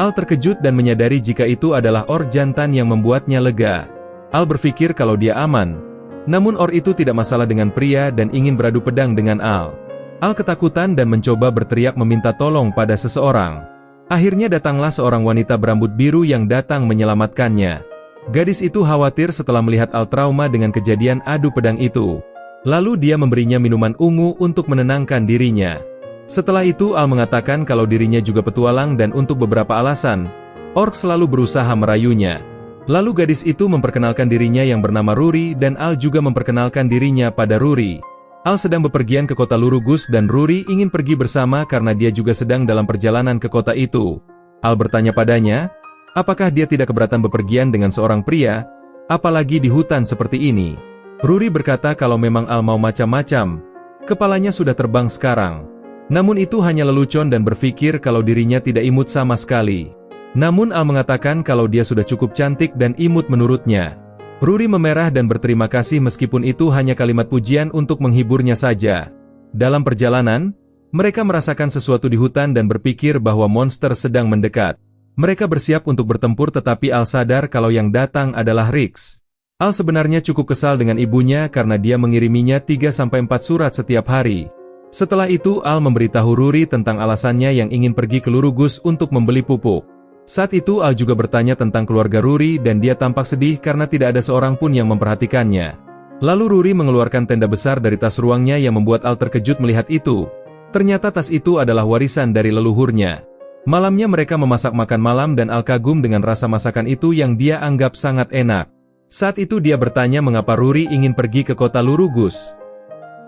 Al terkejut dan menyadari jika itu adalah orc jantan yang membuatnya lega. Al berpikir kalau dia aman. Namun orc itu tidak masalah dengan pria dan ingin beradu pedang dengan Al. Al ketakutan dan mencoba berteriak meminta tolong pada seseorang. Akhirnya datanglah seorang wanita berambut biru yang datang menyelamatkannya. Gadis itu khawatir setelah melihat Al trauma dengan kejadian adu pedang itu. Lalu dia memberinya minuman ungu untuk menenangkan dirinya. Setelah itu Al mengatakan kalau dirinya juga petualang dan untuk beberapa alasan, orc selalu berusaha merayunya. Lalu gadis itu memperkenalkan dirinya yang bernama Ruri dan Al juga memperkenalkan dirinya pada Ruri. Al sedang bepergian ke kota Lurugus dan Ruri ingin pergi bersama karena dia juga sedang dalam perjalanan ke kota itu. Al bertanya padanya, apakah dia tidak keberatan bepergian dengan seorang pria, apalagi di hutan seperti ini. Ruri berkata kalau memang Al mau macam-macam, kepalanya sudah terbang sekarang. Namun itu hanya lelucon dan berpikir kalau dirinya tidak imut sama sekali. Namun Al mengatakan kalau dia sudah cukup cantik dan imut menurutnya. Ruri memerah dan berterima kasih meskipun itu hanya kalimat pujian untuk menghiburnya saja. Dalam perjalanan, mereka merasakan sesuatu di hutan dan berpikir bahwa monster sedang mendekat. Mereka bersiap untuk bertempur tetapi Al sadar kalau yang datang adalah Rix. Al sebenarnya cukup kesal dengan ibunya karena dia mengiriminya 3-4 surat setiap hari. Setelah itu Al memberitahu Ruri tentang alasannya yang ingin pergi ke Lurugus untuk membeli pupuk. Saat itu Al juga bertanya tentang keluarga Ruri dan dia tampak sedih karena tidak ada seorang pun yang memperhatikannya. Lalu Ruri mengeluarkan tenda besar dari tas ruangnya yang membuat Al terkejut melihat itu. Ternyata tas itu adalah warisan dari leluhurnya. Malamnya mereka memasak makan malam dan Al kagum dengan rasa masakan itu yang dia anggap sangat enak. Saat itu dia bertanya mengapa Ruri ingin pergi ke kota Lurugus.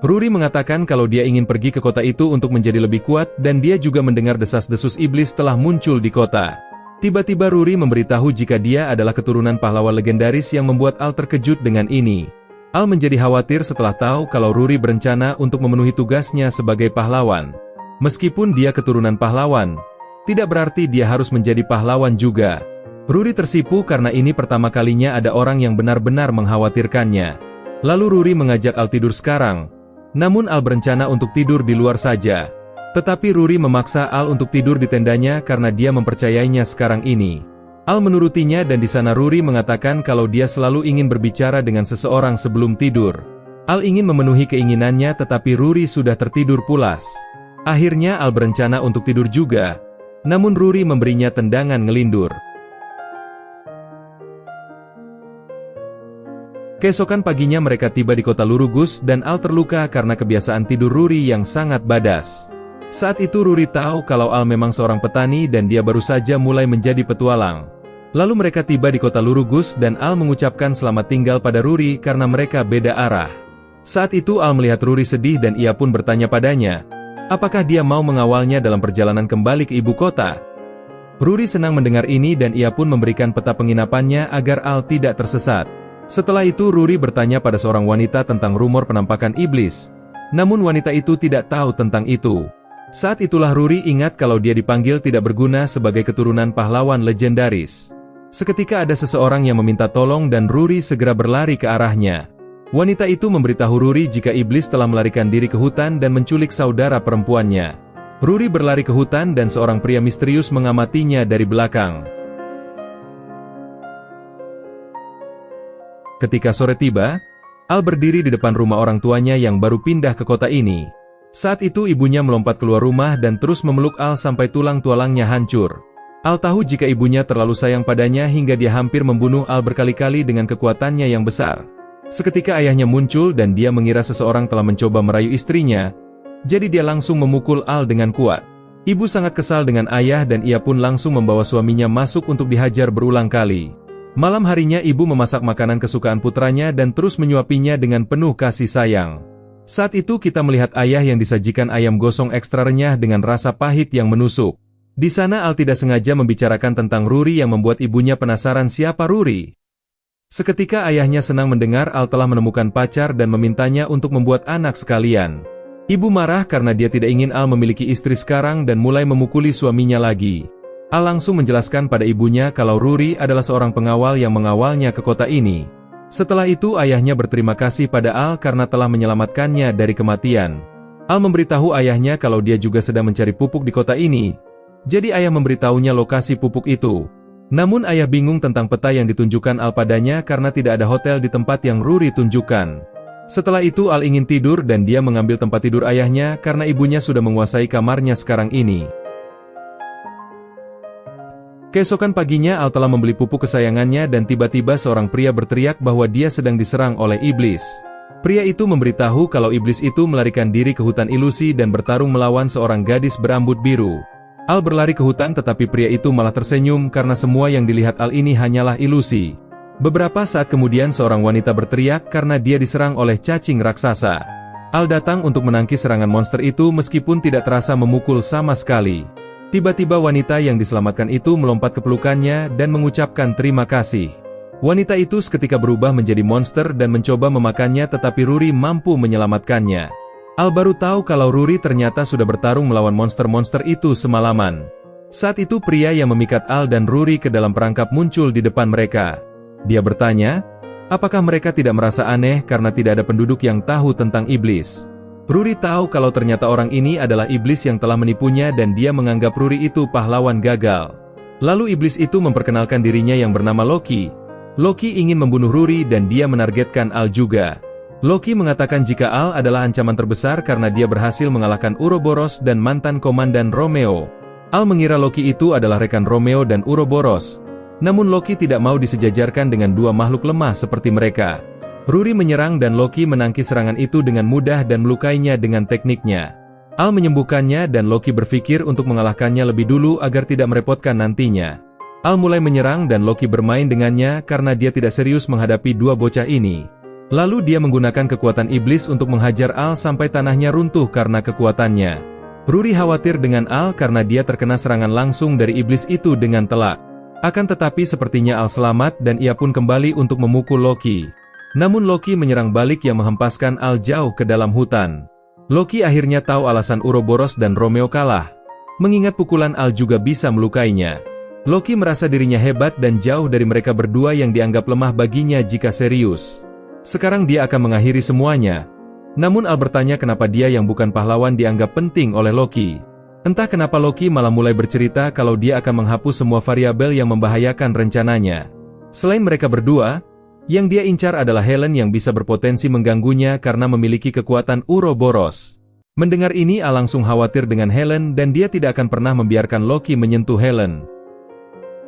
Ruri mengatakan kalau dia ingin pergi ke kota itu untuk menjadi lebih kuat dan dia juga mendengar desas-desus iblis telah muncul di kota. Tiba-tiba Ruri memberitahu jika dia adalah keturunan pahlawan legendaris yang membuat Al terkejut dengan ini. Al menjadi khawatir setelah tahu kalau Ruri berencana untuk memenuhi tugasnya sebagai pahlawan. Meskipun dia keturunan pahlawan, tidak berarti dia harus menjadi pahlawan juga. Ruri tersipu karena ini pertama kalinya ada orang yang benar-benar mengkhawatirkannya. Lalu Ruri mengajak Al tidur sekarang. Namun Al berencana untuk tidur di luar saja. Tetapi Ruri memaksa Al untuk tidur di tendanya karena dia mempercayainya sekarang ini. Al menurutinya dan di sana Ruri mengatakan kalau dia selalu ingin berbicara dengan seseorang sebelum tidur. Al ingin memenuhi keinginannya tetapi Ruri sudah tertidur pulas. Akhirnya Al berencana untuk tidur juga. Namun Ruri memberinya tendangan ngelindur. Keesokan paginya mereka tiba di kota Lurugus dan Al terluka karena kebiasaan tidur Ruri yang sangat badas. Saat itu Ruri tahu kalau Al memang seorang petani dan dia baru saja mulai menjadi petualang. Lalu mereka tiba di kota Lurugus dan Al mengucapkan selamat tinggal pada Ruri karena mereka beda arah. Saat itu Al melihat Ruri sedih dan ia pun bertanya padanya, apakah dia mau mengawalnya dalam perjalanan kembali ke ibu kota? Ruri senang mendengar ini dan ia pun memberikan peta penginapannya agar Al tidak tersesat. Setelah itu Ruri bertanya pada seorang wanita tentang rumor penampakan iblis. Namun wanita itu tidak tahu tentang itu. Saat itulah Ruri ingat kalau dia dipanggil tidak berguna sebagai keturunan pahlawan legendaris. Seketika ada seseorang yang meminta tolong dan Ruri segera berlari ke arahnya. Wanita itu memberitahu Ruri jika iblis telah melarikan diri ke hutan dan menculik saudara perempuannya. Ruri berlari ke hutan dan seorang pria misterius mengamatinya dari belakang. Ketika sore tiba, Al berdiri di depan rumah orang tuanya yang baru pindah ke kota ini. Saat itu ibunya melompat keluar rumah dan terus memeluk Al sampai tulang-tulangnya hancur. Al tahu jika ibunya terlalu sayang padanya hingga dia hampir membunuh Al berkali-kali dengan kekuatannya yang besar. Seketika ayahnya muncul dan dia mengira seseorang telah mencoba merayu istrinya, jadi dia langsung memukul Al dengan kuat. Ibu sangat kesal dengan ayah dan ia pun langsung membawa suaminya masuk untuk dihajar berulang kali. Malam harinya ibu memasak makanan kesukaan putranya dan terus menyuapinya dengan penuh kasih sayang. Saat itu kita melihat ayah yang disajikan ayam gosong ekstra renyah dengan rasa pahit yang menusuk. Di sana Al tidak sengaja membicarakan tentang Ruri yang membuat ibunya penasaran siapa Ruri. Seketika ayahnya senang mendengar Al telah menemukan pacar dan memintanya untuk membuat anak sekalian. Ibu marah karena dia tidak ingin Al memiliki istri sekarang dan mulai memukuli suaminya lagi. Al langsung menjelaskan pada ibunya kalau Ruri adalah seorang pengawal yang mengawalnya ke kota ini. Setelah itu ayahnya berterima kasih pada Al karena telah menyelamatkannya dari kematian. Al memberitahu ayahnya kalau dia juga sedang mencari pupuk di kota ini. Jadi ayah memberitahunya lokasi pupuk itu. Namun ayah bingung tentang peta yang ditunjukkan Al padanya karena tidak ada hotel di tempat yang Ruri tunjukkan. Setelah itu Al ingin tidur dan dia mengambil tempat tidur ayahnya karena ibunya sudah menguasai kamarnya sekarang ini. Keesokan paginya Al telah membeli pupuk kesayangannya dan tiba-tiba seorang pria berteriak bahwa dia sedang diserang oleh iblis. Pria itu memberitahu kalau iblis itu melarikan diri ke hutan ilusi dan bertarung melawan seorang gadis berambut biru. Al berlari ke hutan tetapi pria itu malah tersenyum karena semua yang dilihat Al ini hanyalah ilusi. Beberapa saat kemudian seorang wanita berteriak karena dia diserang oleh cacing raksasa. Al datang untuk menangkis serangan monster itu meskipun tidak terasa memukul sama sekali. Tiba-tiba wanita yang diselamatkan itu melompat ke pelukannya dan mengucapkan terima kasih. Wanita itu seketika berubah menjadi monster dan mencoba memakannya tetapi Ruri mampu menyelamatkannya. Al baru tahu kalau Ruri ternyata sudah bertarung melawan monster-monster itu semalaman. Saat itu pria yang memikat Al dan Ruri ke dalam perangkap muncul di depan mereka. Dia bertanya, apakah mereka tidak merasa aneh karena tidak ada penduduk yang tahu tentang iblis? Ruri tahu kalau ternyata orang ini adalah iblis yang telah menipunya dan dia menganggap Ruri itu pahlawan gagal. Lalu iblis itu memperkenalkan dirinya yang bernama Loki. Loki ingin membunuh Ruri dan dia menargetkan Al juga. Loki mengatakan jika Al adalah ancaman terbesar karena dia berhasil mengalahkan Uroboros dan mantan komandan Romeo. Al mengira Loki itu adalah rekan Romeo dan Ouroboros. Namun Loki tidak mau disejajarkan dengan dua makhluk lemah seperti mereka. Ruri menyerang dan Loki menangkis serangan itu dengan mudah dan melukainya dengan tekniknya. Al menyembuhkannya dan Loki berpikir untuk mengalahkannya lebih dulu agar tidak merepotkan nantinya. Al mulai menyerang dan Loki bermain dengannya karena dia tidak serius menghadapi dua bocah ini. Lalu dia menggunakan kekuatan iblis untuk menghajar Al sampai tanahnya runtuh karena kekuatannya. Ruri khawatir dengan Al karena dia terkena serangan langsung dari iblis itu dengan telak. Akan tetapi sepertinya Al selamat dan ia pun kembali untuk memukul Loki. Namun Loki menyerang balik yang menghempaskan Al jauh ke dalam hutan. Loki akhirnya tahu alasan Ouroboros dan Romeo kalah. Mengingat pukulan Al juga bisa melukainya. Loki merasa dirinya hebat dan jauh dari mereka berdua yang dianggap lemah baginya jika serius. Sekarang dia akan mengakhiri semuanya. Namun Al bertanya kenapa dia yang bukan pahlawan dianggap penting oleh Loki. Entah kenapa Loki malah mulai bercerita kalau dia akan menghapus semua variabel yang membahayakan rencananya. Selain mereka berdua, yang dia incar adalah Helen yang bisa berpotensi mengganggunya karena memiliki kekuatan Ouroboros. Mendengar ini Al langsung khawatir dengan Helen dan dia tidak akan pernah membiarkan Loki menyentuh Helen.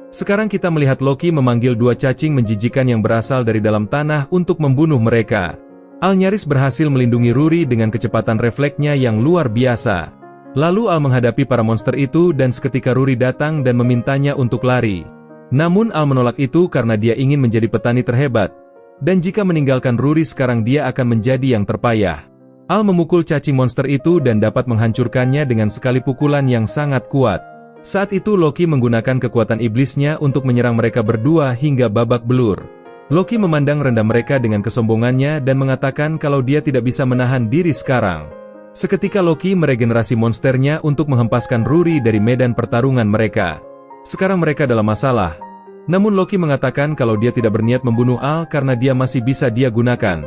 Sekarang kita melihat Loki memanggil dua cacing menjijikan yang berasal dari dalam tanah untuk membunuh mereka. Al nyaris berhasil melindungi Ruri dengan kecepatan refleksnya yang luar biasa. Lalu Al menghadapi para monster itu dan seketika Ruri datang dan memintanya untuk lari. Namun Al menolak itu karena dia ingin menjadi petani terhebat. Dan jika meninggalkan Ruri sekarang dia akan menjadi yang terpayah. Al memukul cacing monster itu dan dapat menghancurkannya dengan sekali pukulan yang sangat kuat. Saat itu Loki menggunakan kekuatan iblisnya untuk menyerang mereka berdua hingga babak belur. Loki memandang rendah mereka dengan kesombongannya dan mengatakan kalau dia tidak bisa menahan diri sekarang. Seketika Loki meregenerasi monsternya untuk menghempaskan Ruri dari medan pertarungan mereka. Sekarang mereka dalam masalah. Namun Loki mengatakan kalau dia tidak berniat membunuh Al karena dia masih bisa dia gunakan.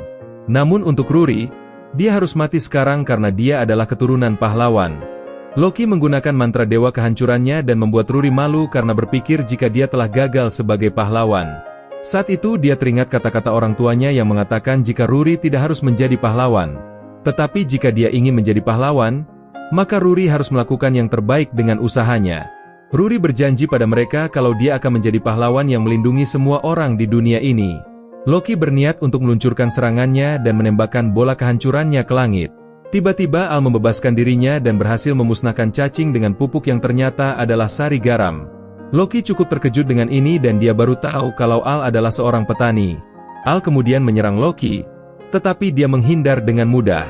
Namun untuk Ruri, dia harus mati sekarang karena dia adalah keturunan pahlawan. Loki menggunakan mantra dewa kehancurannya dan membuat Ruri malu karena berpikir jika dia telah gagal sebagai pahlawan. Saat itu dia teringat kata-kata orang tuanya yang mengatakan jika Ruri tidak harus menjadi pahlawan. Tetapi jika dia ingin menjadi pahlawan, maka Ruri harus melakukan yang terbaik dengan usahanya. Ruri berjanji pada mereka kalau dia akan menjadi pahlawan yang melindungi semua orang di dunia ini. Loki berniat untuk meluncurkan serangannya dan menembakkan bola kehancurannya ke langit. Tiba-tiba Al membebaskan dirinya dan berhasil memusnahkan cacing dengan pupuk yang ternyata adalah sari garam. Loki cukup terkejut dengan ini dan dia baru tahu kalau Al adalah seorang petani. Al kemudian menyerang Loki, tetapi dia menghindar dengan mudah.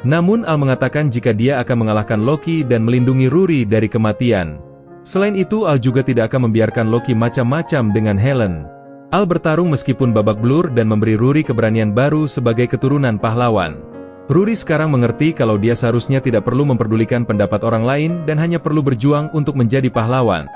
Namun Al mengatakan jika dia akan mengalahkan Loki dan melindungi Ruri dari kematian. Selain itu Al juga tidak akan membiarkan Loki macam-macam dengan Helen. Al bertarung meskipun babak belur dan memberi Ruri keberanian baru sebagai keturunan pahlawan. Ruri sekarang mengerti kalau dia seharusnya tidak perlu memperdulikan pendapat orang lain dan hanya perlu berjuang untuk menjadi pahlawan.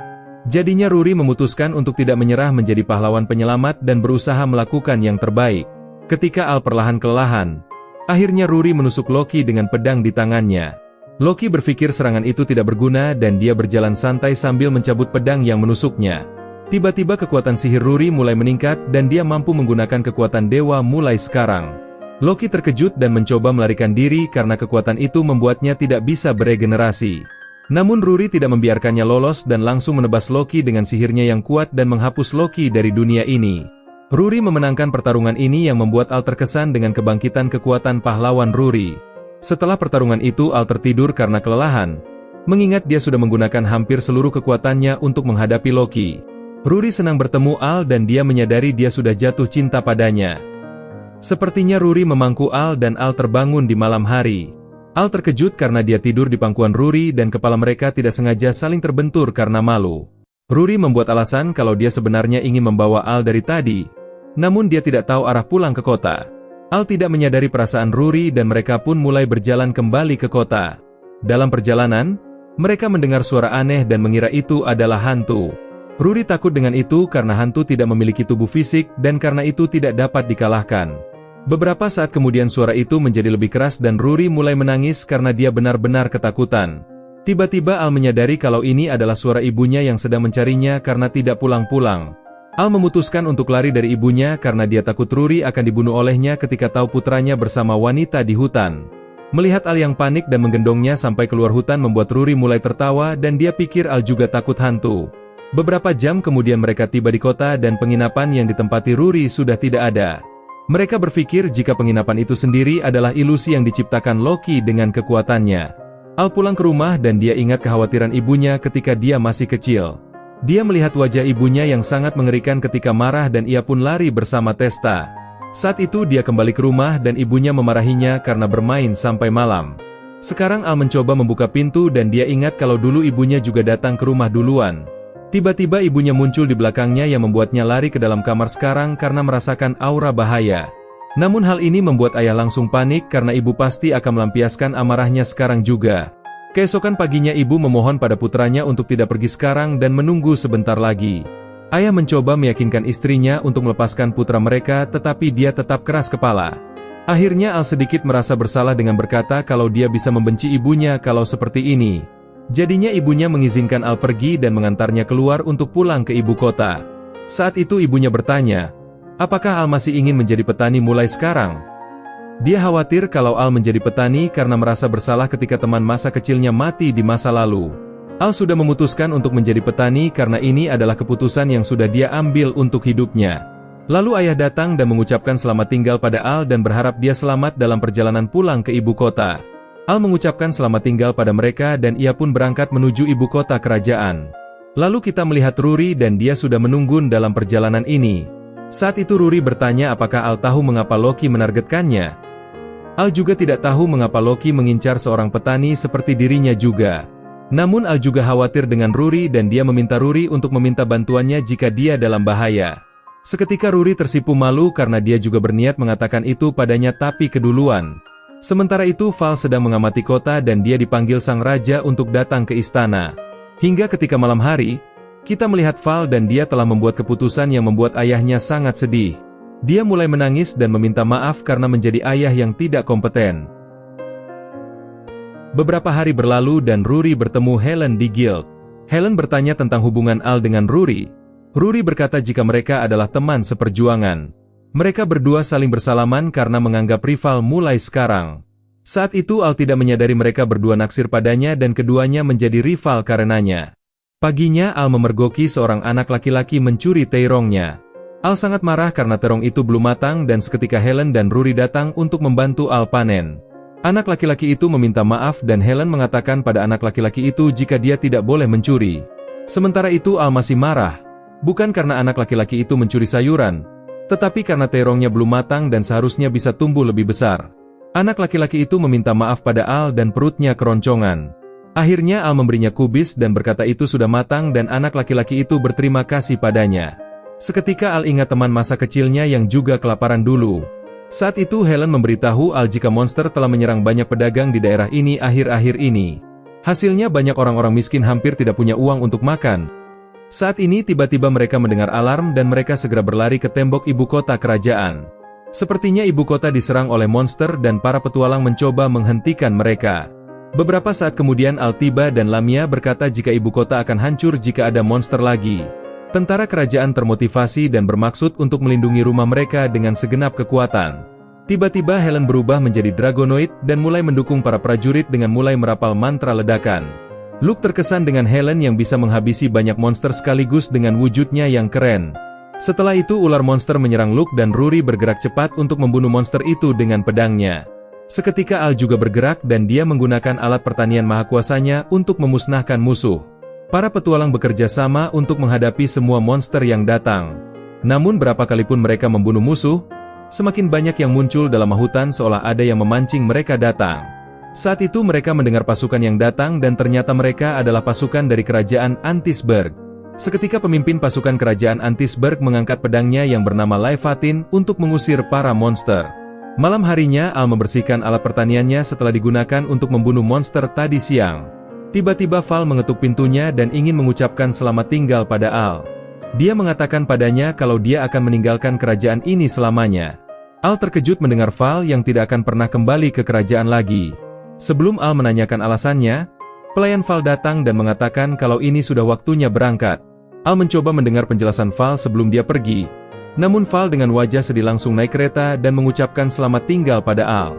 Jadinya Ruri memutuskan untuk tidak menyerah menjadi pahlawan penyelamat dan berusaha melakukan yang terbaik. Ketika Al perlahan kelelahan, akhirnya Ruri menusuk Loki dengan pedang di tangannya. Loki berpikir serangan itu tidak berguna dan dia berjalan santai sambil mencabut pedang yang menusuknya. Tiba-tiba kekuatan sihir Ruri mulai meningkat dan dia mampu menggunakan kekuatan dewa mulai sekarang. Loki terkejut dan mencoba melarikan diri karena kekuatan itu membuatnya tidak bisa beregenerasi. Namun Ruri tidak membiarkannya lolos dan langsung menebas Loki dengan sihirnya yang kuat dan menghapus Loki dari dunia ini. Ruri memenangkan pertarungan ini yang membuat Al terkesan dengan kebangkitan kekuatan pahlawan Ruri. Setelah pertarungan itu Al tertidur karena kelelahan, mengingat dia sudah menggunakan hampir seluruh kekuatannya untuk menghadapi Loki. Ruri senang bertemu Al dan dia menyadari dia sudah jatuh cinta padanya. Sepertinya Ruri memangku Al dan Al terbangun di malam hari. Al terkejut karena dia tidur di pangkuan Ruri dan kepala mereka tidak sengaja saling terbentur karena malu. Ruri membuat alasan kalau dia sebenarnya ingin membawa Al dari tadi, namun dia tidak tahu arah pulang ke kota. Al tidak menyadari perasaan Ruri dan mereka pun mulai berjalan kembali ke kota. Dalam perjalanan, mereka mendengar suara aneh dan mengira itu adalah hantu. Ruri takut dengan itu karena hantu tidak memiliki tubuh fisik dan karena itu tidak dapat dikalahkan. Beberapa saat kemudian suara itu menjadi lebih keras dan Ruri mulai menangis karena dia benar-benar ketakutan. Tiba-tiba Al menyadari kalau ini adalah suara ibunya yang sedang mencarinya karena tidak pulang-pulang. Al memutuskan untuk lari dari ibunya karena dia takut Ruri akan dibunuh olehnya ketika tahu putranya bersama wanita di hutan. Melihat Al yang panik dan menggendongnya sampai keluar hutan membuat Rory mulai tertawa dan dia pikir Al juga takut hantu. Beberapa jam kemudian mereka tiba di kota dan penginapan yang ditempati Rory sudah tidak ada. Mereka berpikir jika penginapan itu sendiri adalah ilusi yang diciptakan Loki dengan kekuatannya. Al pulang ke rumah dan dia ingat kekhawatiran ibunya ketika dia masih kecil. Dia melihat wajah ibunya yang sangat mengerikan ketika marah dan ia pun lari bersama Testa. Saat itu dia kembali ke rumah dan ibunya memarahinya karena bermain sampai malam. Sekarang Al mencoba membuka pintu dan dia ingat kalau dulu ibunya juga datang ke rumah duluan. Tiba-tiba ibunya muncul di belakangnya yang membuatnya lari ke dalam kamar sekarang karena merasakan aura bahaya. Namun hal ini membuat ayah langsung panik karena ibu pasti akan melampiaskan amarahnya sekarang juga. Keesokan paginya ibu memohon pada putranya untuk tidak pergi sekarang dan menunggu sebentar lagi. Ayah mencoba meyakinkan istrinya untuk melepaskan putra mereka tetapi dia tetap keras kepala. Akhirnya Al sedikit merasa bersalah dengan berkata kalau dia bisa membenci ibunya kalau seperti ini. Jadinya ibunya mengizinkan Al pergi dan mengantarnya keluar untuk pulang ke ibu kota. Saat itu ibunya bertanya, apakah Al masih ingin menjadi petani mulai sekarang? Dia khawatir kalau Al menjadi petani karena merasa bersalah ketika teman masa kecilnya mati di masa lalu. Al sudah memutuskan untuk menjadi petani karena ini adalah keputusan yang sudah dia ambil untuk hidupnya. Lalu ayah datang dan mengucapkan selamat tinggal pada Al dan berharap dia selamat dalam perjalanan pulang ke ibu kota. Al mengucapkan selamat tinggal pada mereka dan ia pun berangkat menuju ibu kota kerajaan. Lalu kita melihat Rory dan dia sudah menunggu dalam perjalanan ini. Saat itu Rory bertanya apakah Al tahu mengapa Loki menargetkannya. Al juga tidak tahu mengapa Loki mengincar seorang petani seperti dirinya juga. Namun Al juga khawatir dengan Rory dan dia meminta Rory untuk meminta bantuannya jika dia dalam bahaya. Seketika Rory tersipu malu karena dia juga berniat mengatakan itu padanya tapi keduluan. Sementara itu Val sedang mengamati kota dan dia dipanggil sang raja untuk datang ke istana. Hingga ketika malam hari, kita melihat Val dan dia telah membuat keputusan yang membuat ayahnya sangat sedih. Dia mulai menangis dan meminta maaf karena menjadi ayah yang tidak kompeten. Beberapa hari berlalu dan Rory bertemu Helen di guild. Helen bertanya tentang hubungan Al dengan Rory. Rory berkata jika mereka adalah teman seperjuangan. Mereka berdua saling bersalaman karena menganggap rival mulai sekarang. Saat itu Al tidak menyadari mereka berdua naksir padanya dan keduanya menjadi rival karenanya. Paginya Al memergoki seorang anak laki-laki mencuri terongnya. Al sangat marah karena terong itu belum matang dan seketika Helen dan Rory datang untuk membantu Al panen. Anak laki-laki itu meminta maaf dan Helen mengatakan pada anak laki-laki itu jika dia tidak boleh mencuri. Sementara itu Al masih marah, bukan karena anak laki-laki itu mencuri sayuran, tetapi karena terongnya belum matang dan seharusnya bisa tumbuh lebih besar. Anak laki-laki itu meminta maaf pada Al dan perutnya keroncongan. Akhirnya Al memberinya kubis dan berkata itu sudah matang dan anak laki-laki itu berterima kasih padanya. Seketika Al ingat teman masa kecilnya yang juga kelaparan dulu. Saat itu Helen memberitahu Al jika monster telah menyerang banyak pedagang di daerah ini akhir-akhir ini. Hasilnya banyak orang-orang miskin hampir tidak punya uang untuk makan. Saat ini tiba-tiba mereka mendengar alarm dan mereka segera berlari ke tembok ibu kota kerajaan. Sepertinya ibu kota diserang oleh monster dan para petualang mencoba menghentikan mereka. Beberapa saat kemudian Al tiba dan Lamia berkata jika ibu kota akan hancur jika ada monster lagi. Tentara kerajaan termotivasi dan bermaksud untuk melindungi rumah mereka dengan segenap kekuatan. Tiba-tiba Helen berubah menjadi Dragonoid dan mulai mendukung para prajurit dengan mulai merapal mantra ledakan. Luke terkesan dengan Helen yang bisa menghabisi banyak monster sekaligus dengan wujudnya yang keren. Setelah itu ular monster menyerang Luke dan Rory bergerak cepat untuk membunuh monster itu dengan pedangnya. Seketika Al juga bergerak dan dia menggunakan alat pertanian mahakuasanya untuk memusnahkan musuh. Para petualang bekerja sama untuk menghadapi semua monster yang datang. Namun berapa kalipun mereka membunuh musuh, semakin banyak yang muncul dalam hutan seolah ada yang memancing mereka datang. Saat itu mereka mendengar pasukan yang datang dan ternyata mereka adalah pasukan dari kerajaan Antisberg. Seketika pemimpin pasukan kerajaan Antisberg mengangkat pedangnya yang bernama Levatin untuk mengusir para monster. Malam harinya Al membersihkan alat pertaniannya setelah digunakan untuk membunuh monster tadi siang. Tiba-tiba Val mengetuk pintunya dan ingin mengucapkan selamat tinggal pada Al. Dia mengatakan padanya kalau dia akan meninggalkan kerajaan ini selamanya. Al terkejut mendengar Val yang tidak akan pernah kembali ke kerajaan lagi. Sebelum Al menanyakan alasannya, pelayan Val datang dan mengatakan kalau ini sudah waktunya berangkat. Al mencoba mendengar penjelasan Val sebelum dia pergi. Namun Val dengan wajah sedih langsung naik kereta dan mengucapkan selamat tinggal pada Al.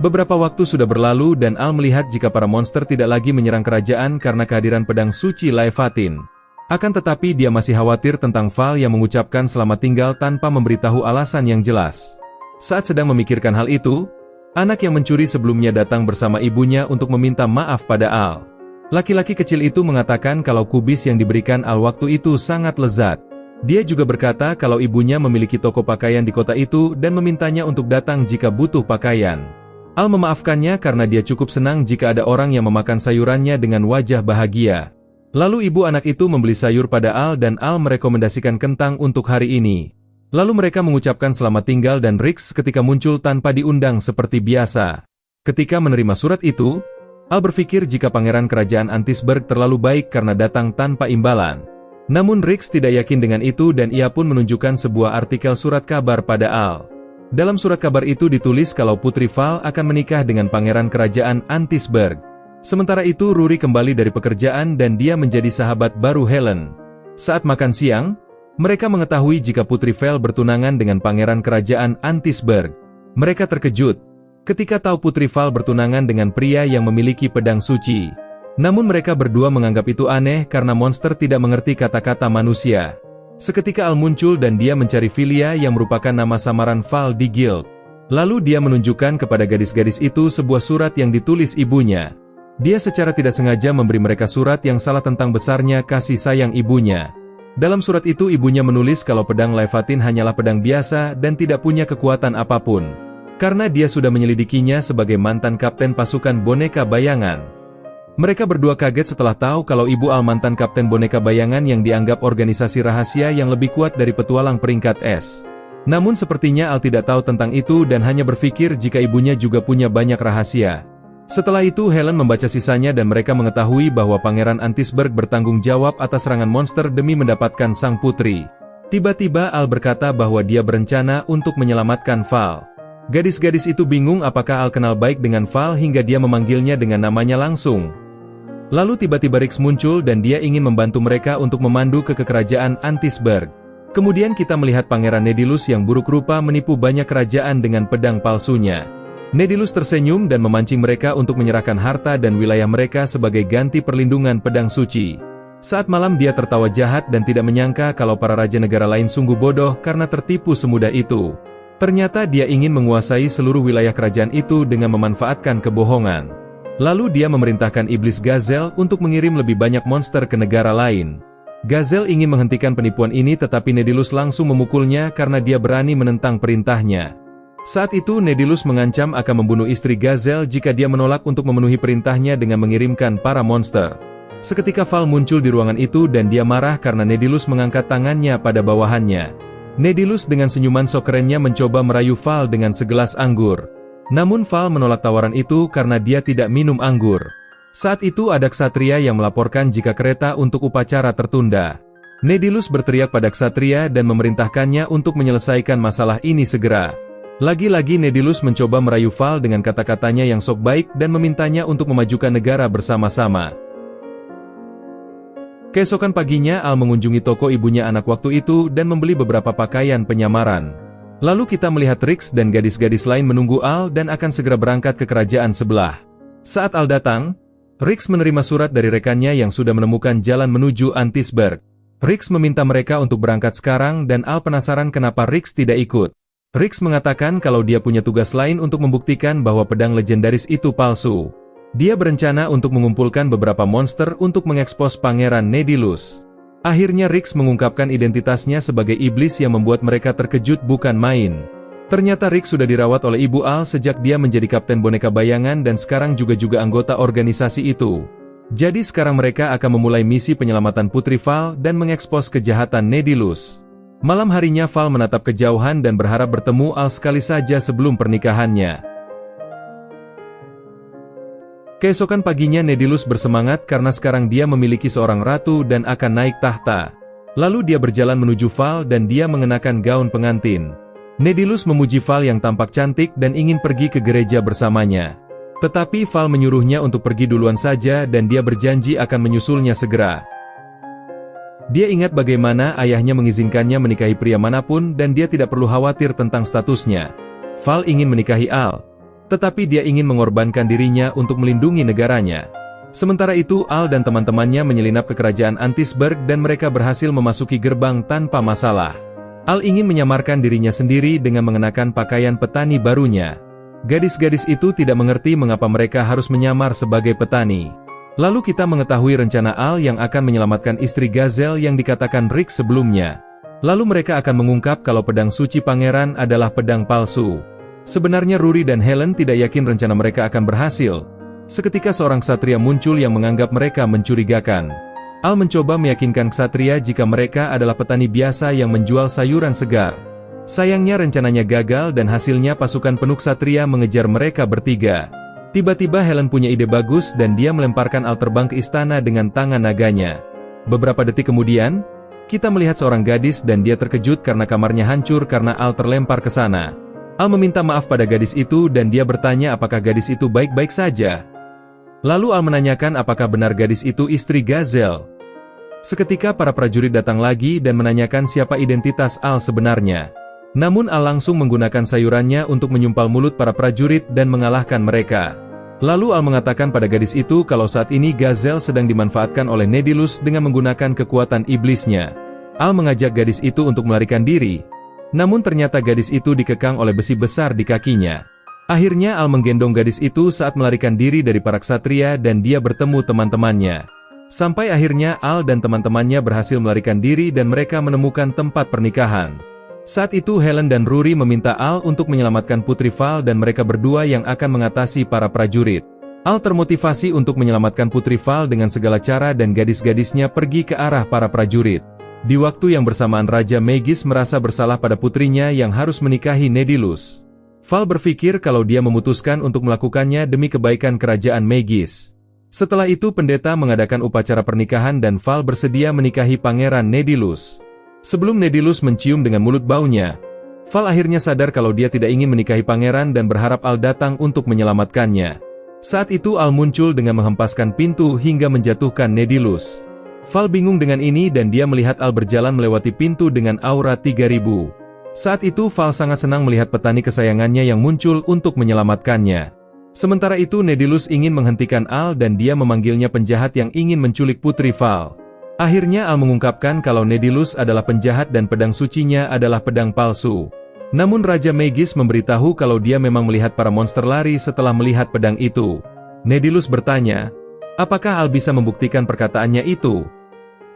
Beberapa waktu sudah berlalu dan Al melihat jika para monster tidak lagi menyerang kerajaan karena kehadiran pedang suci Leviathan. Akan tetapi dia masih khawatir tentang Val yang mengucapkan selamat tinggal tanpa memberitahu alasan yang jelas. Saat sedang memikirkan hal itu, anak yang mencuri sebelumnya datang bersama ibunya untuk meminta maaf pada Al. Laki-laki kecil itu mengatakan kalau kubis yang diberikan Al waktu itu sangat lezat. Dia juga berkata kalau ibunya memiliki toko pakaian di kota itu dan memintanya untuk datang jika butuh pakaian. Al memaafkannya karena dia cukup senang jika ada orang yang memakan sayurannya dengan wajah bahagia. Lalu ibu anak itu membeli sayur pada Al dan Al merekomendasikan kentang untuk hari ini. Lalu mereka mengucapkan selamat tinggal dan Rix ketika muncul tanpa diundang seperti biasa. Ketika menerima surat itu, Al berpikir jika pangeran kerajaan Antisberg terlalu baik karena datang tanpa imbalan. Namun Rix tidak yakin dengan itu dan ia pun menunjukkan sebuah artikel surat kabar pada Al. Dalam surat kabar itu ditulis kalau Putri Val akan menikah dengan pangeran kerajaan Antisberg. Sementara itu Rory kembali dari pekerjaan dan dia menjadi sahabat baru Helen. Saat makan siang, mereka mengetahui jika Putri Val bertunangan dengan pangeran kerajaan Antisberg. Mereka terkejut ketika tahu Putri Val bertunangan dengan pria yang memiliki pedang suci. Namun mereka berdua menganggap itu aneh karena monster tidak mengerti kata-kata manusia. Seketika Al muncul dan dia mencari Filia yang merupakan nama samaran Val di guild. Lalu dia menunjukkan kepada gadis-gadis itu sebuah surat yang ditulis ibunya. Dia secara tidak sengaja memberi mereka surat yang salah tentang besarnya kasih sayang ibunya. Dalam surat itu ibunya menulis kalau pedang Leviathan hanyalah pedang biasa dan tidak punya kekuatan apapun. Karena dia sudah menyelidikinya sebagai mantan kapten pasukan boneka bayangan. Mereka berdua kaget setelah tahu kalau ibu Al mantan kapten boneka bayangan yang dianggap organisasi rahasia yang lebih kuat dari petualang peringkat S. Namun sepertinya Al tidak tahu tentang itu dan hanya berpikir jika ibunya juga punya banyak rahasia. Setelah itu Helen membaca sisanya dan mereka mengetahui bahwa Pangeran Antisberg bertanggung jawab atas serangan monster demi mendapatkan sang putri. Tiba-tiba Al berkata bahwa dia berencana untuk menyelamatkan Val. Gadis-gadis itu bingung apakah Al kenal baik dengan Val hingga dia memanggilnya dengan namanya langsung. Lalu tiba-tiba Rix muncul dan dia ingin membantu mereka untuk memandu ke kerajaan Antisberg. Kemudian kita melihat Pangeran Nedilus yang buruk rupa menipu banyak kerajaan dengan pedang palsunya. Nedilus tersenyum dan memancing mereka untuk menyerahkan harta dan wilayah mereka sebagai ganti perlindungan pedang suci. Saat malam dia tertawa jahat dan tidak menyangka kalau para raja negara lain sungguh bodoh karena tertipu semudah itu. Ternyata dia ingin menguasai seluruh wilayah kerajaan itu dengan memanfaatkan kebohongan. Lalu dia memerintahkan iblis Gazel untuk mengirim lebih banyak monster ke negara lain. Gazel ingin menghentikan penipuan ini tetapi Nedilus langsung memukulnya karena dia berani menentang perintahnya. Saat itu Nedilus mengancam akan membunuh istri Gazel jika dia menolak untuk memenuhi perintahnya dengan mengirimkan para monster. Seketika Val muncul di ruangan itu dan dia marah karena Nedilus mengangkat tangannya pada bawahannya. Nedilus dengan senyuman sok kerennya mencoba merayu Val dengan segelas anggur. Namun Val menolak tawaran itu karena dia tidak minum anggur. Saat itu ada ksatria yang melaporkan jika kereta untuk upacara tertunda. Nedilus berteriak pada ksatria dan memerintahkannya untuk menyelesaikan masalah ini segera. Lagi-lagi Nedilus mencoba merayu Val dengan kata-katanya yang sok baik dan memintanya untuk memajukan negara bersama-sama. Keesokan paginya Al mengunjungi toko ibunya anak waktu itu dan membeli beberapa pakaian penyamaran. Lalu kita melihat Rix dan gadis-gadis lain menunggu Al dan akan segera berangkat ke kerajaan sebelah. Saat Al datang, Rix menerima surat dari rekannya yang sudah menemukan jalan menuju Antisberg. Rix meminta mereka untuk berangkat sekarang dan Al penasaran kenapa Rix tidak ikut. Rix mengatakan kalau dia punya tugas lain untuk membuktikan bahwa pedang legendaris itu palsu. Dia berencana untuk mengumpulkan beberapa monster untuk mengekspos Pangeran Nedilus. Akhirnya Rix mengungkapkan identitasnya sebagai iblis yang membuat mereka terkejut bukan main. Ternyata Rix sudah dirawat oleh Ibu Al sejak dia menjadi kapten boneka bayangan dan sekarang juga anggota organisasi itu. Jadi sekarang mereka akan memulai misi penyelamatan Putri Val dan mengekspos kejahatan Nedilus. Malam harinya Val menatap kejauhan dan berharap bertemu Al sekali saja sebelum pernikahannya. Keesokan paginya Nedilus bersemangat karena sekarang dia memiliki seorang ratu dan akan naik tahta. Lalu dia berjalan menuju Val dan dia mengenakan gaun pengantin. Nedilus memuji Val yang tampak cantik dan ingin pergi ke gereja bersamanya. Tetapi Val menyuruhnya untuk pergi duluan saja dan dia berjanji akan menyusulnya segera. Dia ingat bagaimana ayahnya mengizinkannya menikahi pria manapun dan dia tidak perlu khawatir tentang statusnya. Val ingin menikahi Al. tetapi dia ingin mengorbankan dirinya untuk melindungi negaranya. Sementara itu Al dan teman-temannya menyelinap ke kerajaan Antisberg dan mereka berhasil memasuki gerbang tanpa masalah. Al ingin menyamarkan dirinya sendiri dengan mengenakan pakaian petani barunya. Gadis-gadis itu tidak mengerti mengapa mereka harus menyamar sebagai petani. Lalu kita mengetahui rencana Al yang akan menyelamatkan istri Gazel yang dikatakan Rick sebelumnya. Lalu mereka akan mengungkap kalau pedang suci pangeran adalah pedang palsu. Sebenarnya Rory dan Helen tidak yakin rencana mereka akan berhasil. Seketika seorang ksatria muncul yang menganggap mereka mencurigakan. Al mencoba meyakinkan ksatria jika mereka adalah petani biasa yang menjual sayuran segar. Sayangnya rencananya gagal dan hasilnya pasukan penuh ksatria mengejar mereka bertiga. Tiba-tiba Helen punya ide bagus dan dia melemparkan Al terbang ke istana dengan tangan naganya. Beberapa detik kemudian, kita melihat seorang gadis dan dia terkejut karena kamarnya hancur karena Al terlempar ke sana. Al meminta maaf pada gadis itu dan dia bertanya apakah gadis itu baik-baik saja. Lalu Al menanyakan apakah benar gadis itu istri Gazel. Seketika para prajurit datang lagi dan menanyakan siapa identitas Al sebenarnya. Namun Al langsung menggunakan sayurannya untuk menyumpal mulut para prajurit dan mengalahkan mereka. Lalu Al mengatakan pada gadis itu kalau saat ini Gazel sedang dimanfaatkan oleh Nedilus dengan menggunakan kekuatan iblisnya. Al mengajak gadis itu untuk melarikan diri. Namun ternyata gadis itu dikekang oleh besi besar di kakinya. Akhirnya Al menggendong gadis itu saat melarikan diri dari para ksatria dan dia bertemu teman-temannya. Sampai akhirnya Al dan teman-temannya berhasil melarikan diri dan mereka menemukan tempat pernikahan. Saat itu Helen dan Rory meminta Al untuk menyelamatkan Putri Val dan mereka berdua yang akan mengatasi para prajurit. Al termotivasi untuk menyelamatkan Putri Val dengan segala cara dan gadis-gadisnya pergi ke arah para prajurit. Di waktu yang bersamaan Raja Maegis merasa bersalah pada putrinya yang harus menikahi Nedilus. Val berpikir kalau dia memutuskan untuk melakukannya demi kebaikan kerajaan Maegis. Setelah itu pendeta mengadakan upacara pernikahan dan Val bersedia menikahi Pangeran Nedilus. Sebelum Nedilus mencium dengan mulut baunya, Val akhirnya sadar kalau dia tidak ingin menikahi pangeran dan berharap Al datang untuk menyelamatkannya. Saat itu Al muncul dengan menghempaskan pintu hingga menjatuhkan Nedilus. Val bingung dengan ini dan dia melihat Al berjalan melewati pintu dengan aura 3000. Saat itu Val sangat senang melihat petani kesayangannya yang muncul untuk menyelamatkannya. Sementara itu Nedilus ingin menghentikan Al dan dia memanggilnya penjahat yang ingin menculik putri Val. Akhirnya Al mengungkapkan kalau Nedilus adalah penjahat dan pedang sucinya adalah pedang palsu. Namun Raja Maegis memberitahu kalau dia memang melihat para monster lari setelah melihat pedang itu. Nedilus bertanya, apakah Al bisa membuktikan perkataannya itu?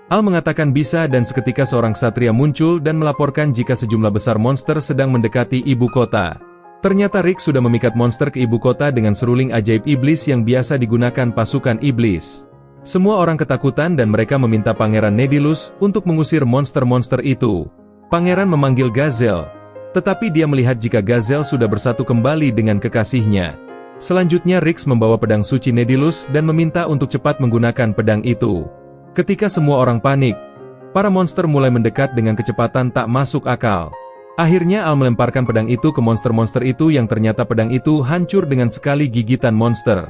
Al mengatakan bisa dan seketika seorang ksatria muncul dan melaporkan jika sejumlah besar monster sedang mendekati ibu kota. Ternyata Rick sudah memikat monster ke ibu kota dengan seruling ajaib iblis yang biasa digunakan pasukan iblis. Semua orang ketakutan dan mereka meminta Pangeran Nedilus untuk mengusir monster-monster itu. Pangeran memanggil Gazel, tetapi dia melihat jika Gazel sudah bersatu kembali dengan kekasihnya. Selanjutnya Rick membawa pedang suci Nedilus dan meminta untuk cepat menggunakan pedang itu. Ketika semua orang panik, para monster mulai mendekat dengan kecepatan tak masuk akal. Akhirnya Al melemparkan pedang itu ke monster-monster itu yang ternyata pedang itu hancur dengan sekali gigitan monster.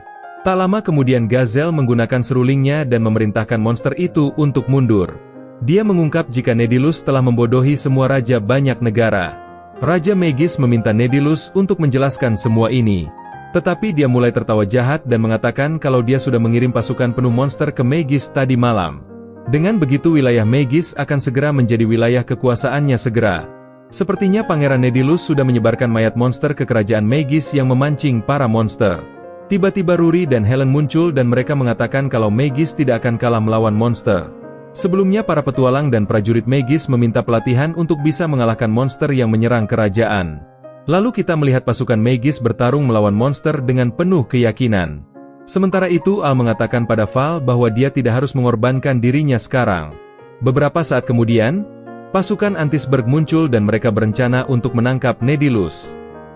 Tak lama kemudian Gazel menggunakan serulingnya dan memerintahkan monster itu untuk mundur. Dia mengungkap jika Nedilus telah membodohi semua raja banyak negara. Raja Maegis meminta Nedilus untuk menjelaskan semua ini. Tetapi dia mulai tertawa jahat dan mengatakan kalau dia sudah mengirim pasukan penuh monster ke Maegis tadi malam. Dengan begitu wilayah Maegis akan segera menjadi wilayah kekuasaannya segera. Sepertinya Pangeran Nedilus sudah menyebarkan mayat monster ke kerajaan Maegis yang memancing para monster. Tiba-tiba Rory dan Helen muncul dan mereka mengatakan kalau Maegis tidak akan kalah melawan monster. Sebelumnya para petualang dan prajurit Maegis meminta pelatihan untuk bisa mengalahkan monster yang menyerang kerajaan. Lalu kita melihat pasukan Maegis bertarung melawan monster dengan penuh keyakinan. Sementara itu Al mengatakan pada Val bahwa dia tidak harus mengorbankan dirinya sekarang. Beberapa saat kemudian, pasukan Antisberg muncul dan mereka berencana untuk menangkap Nedilus.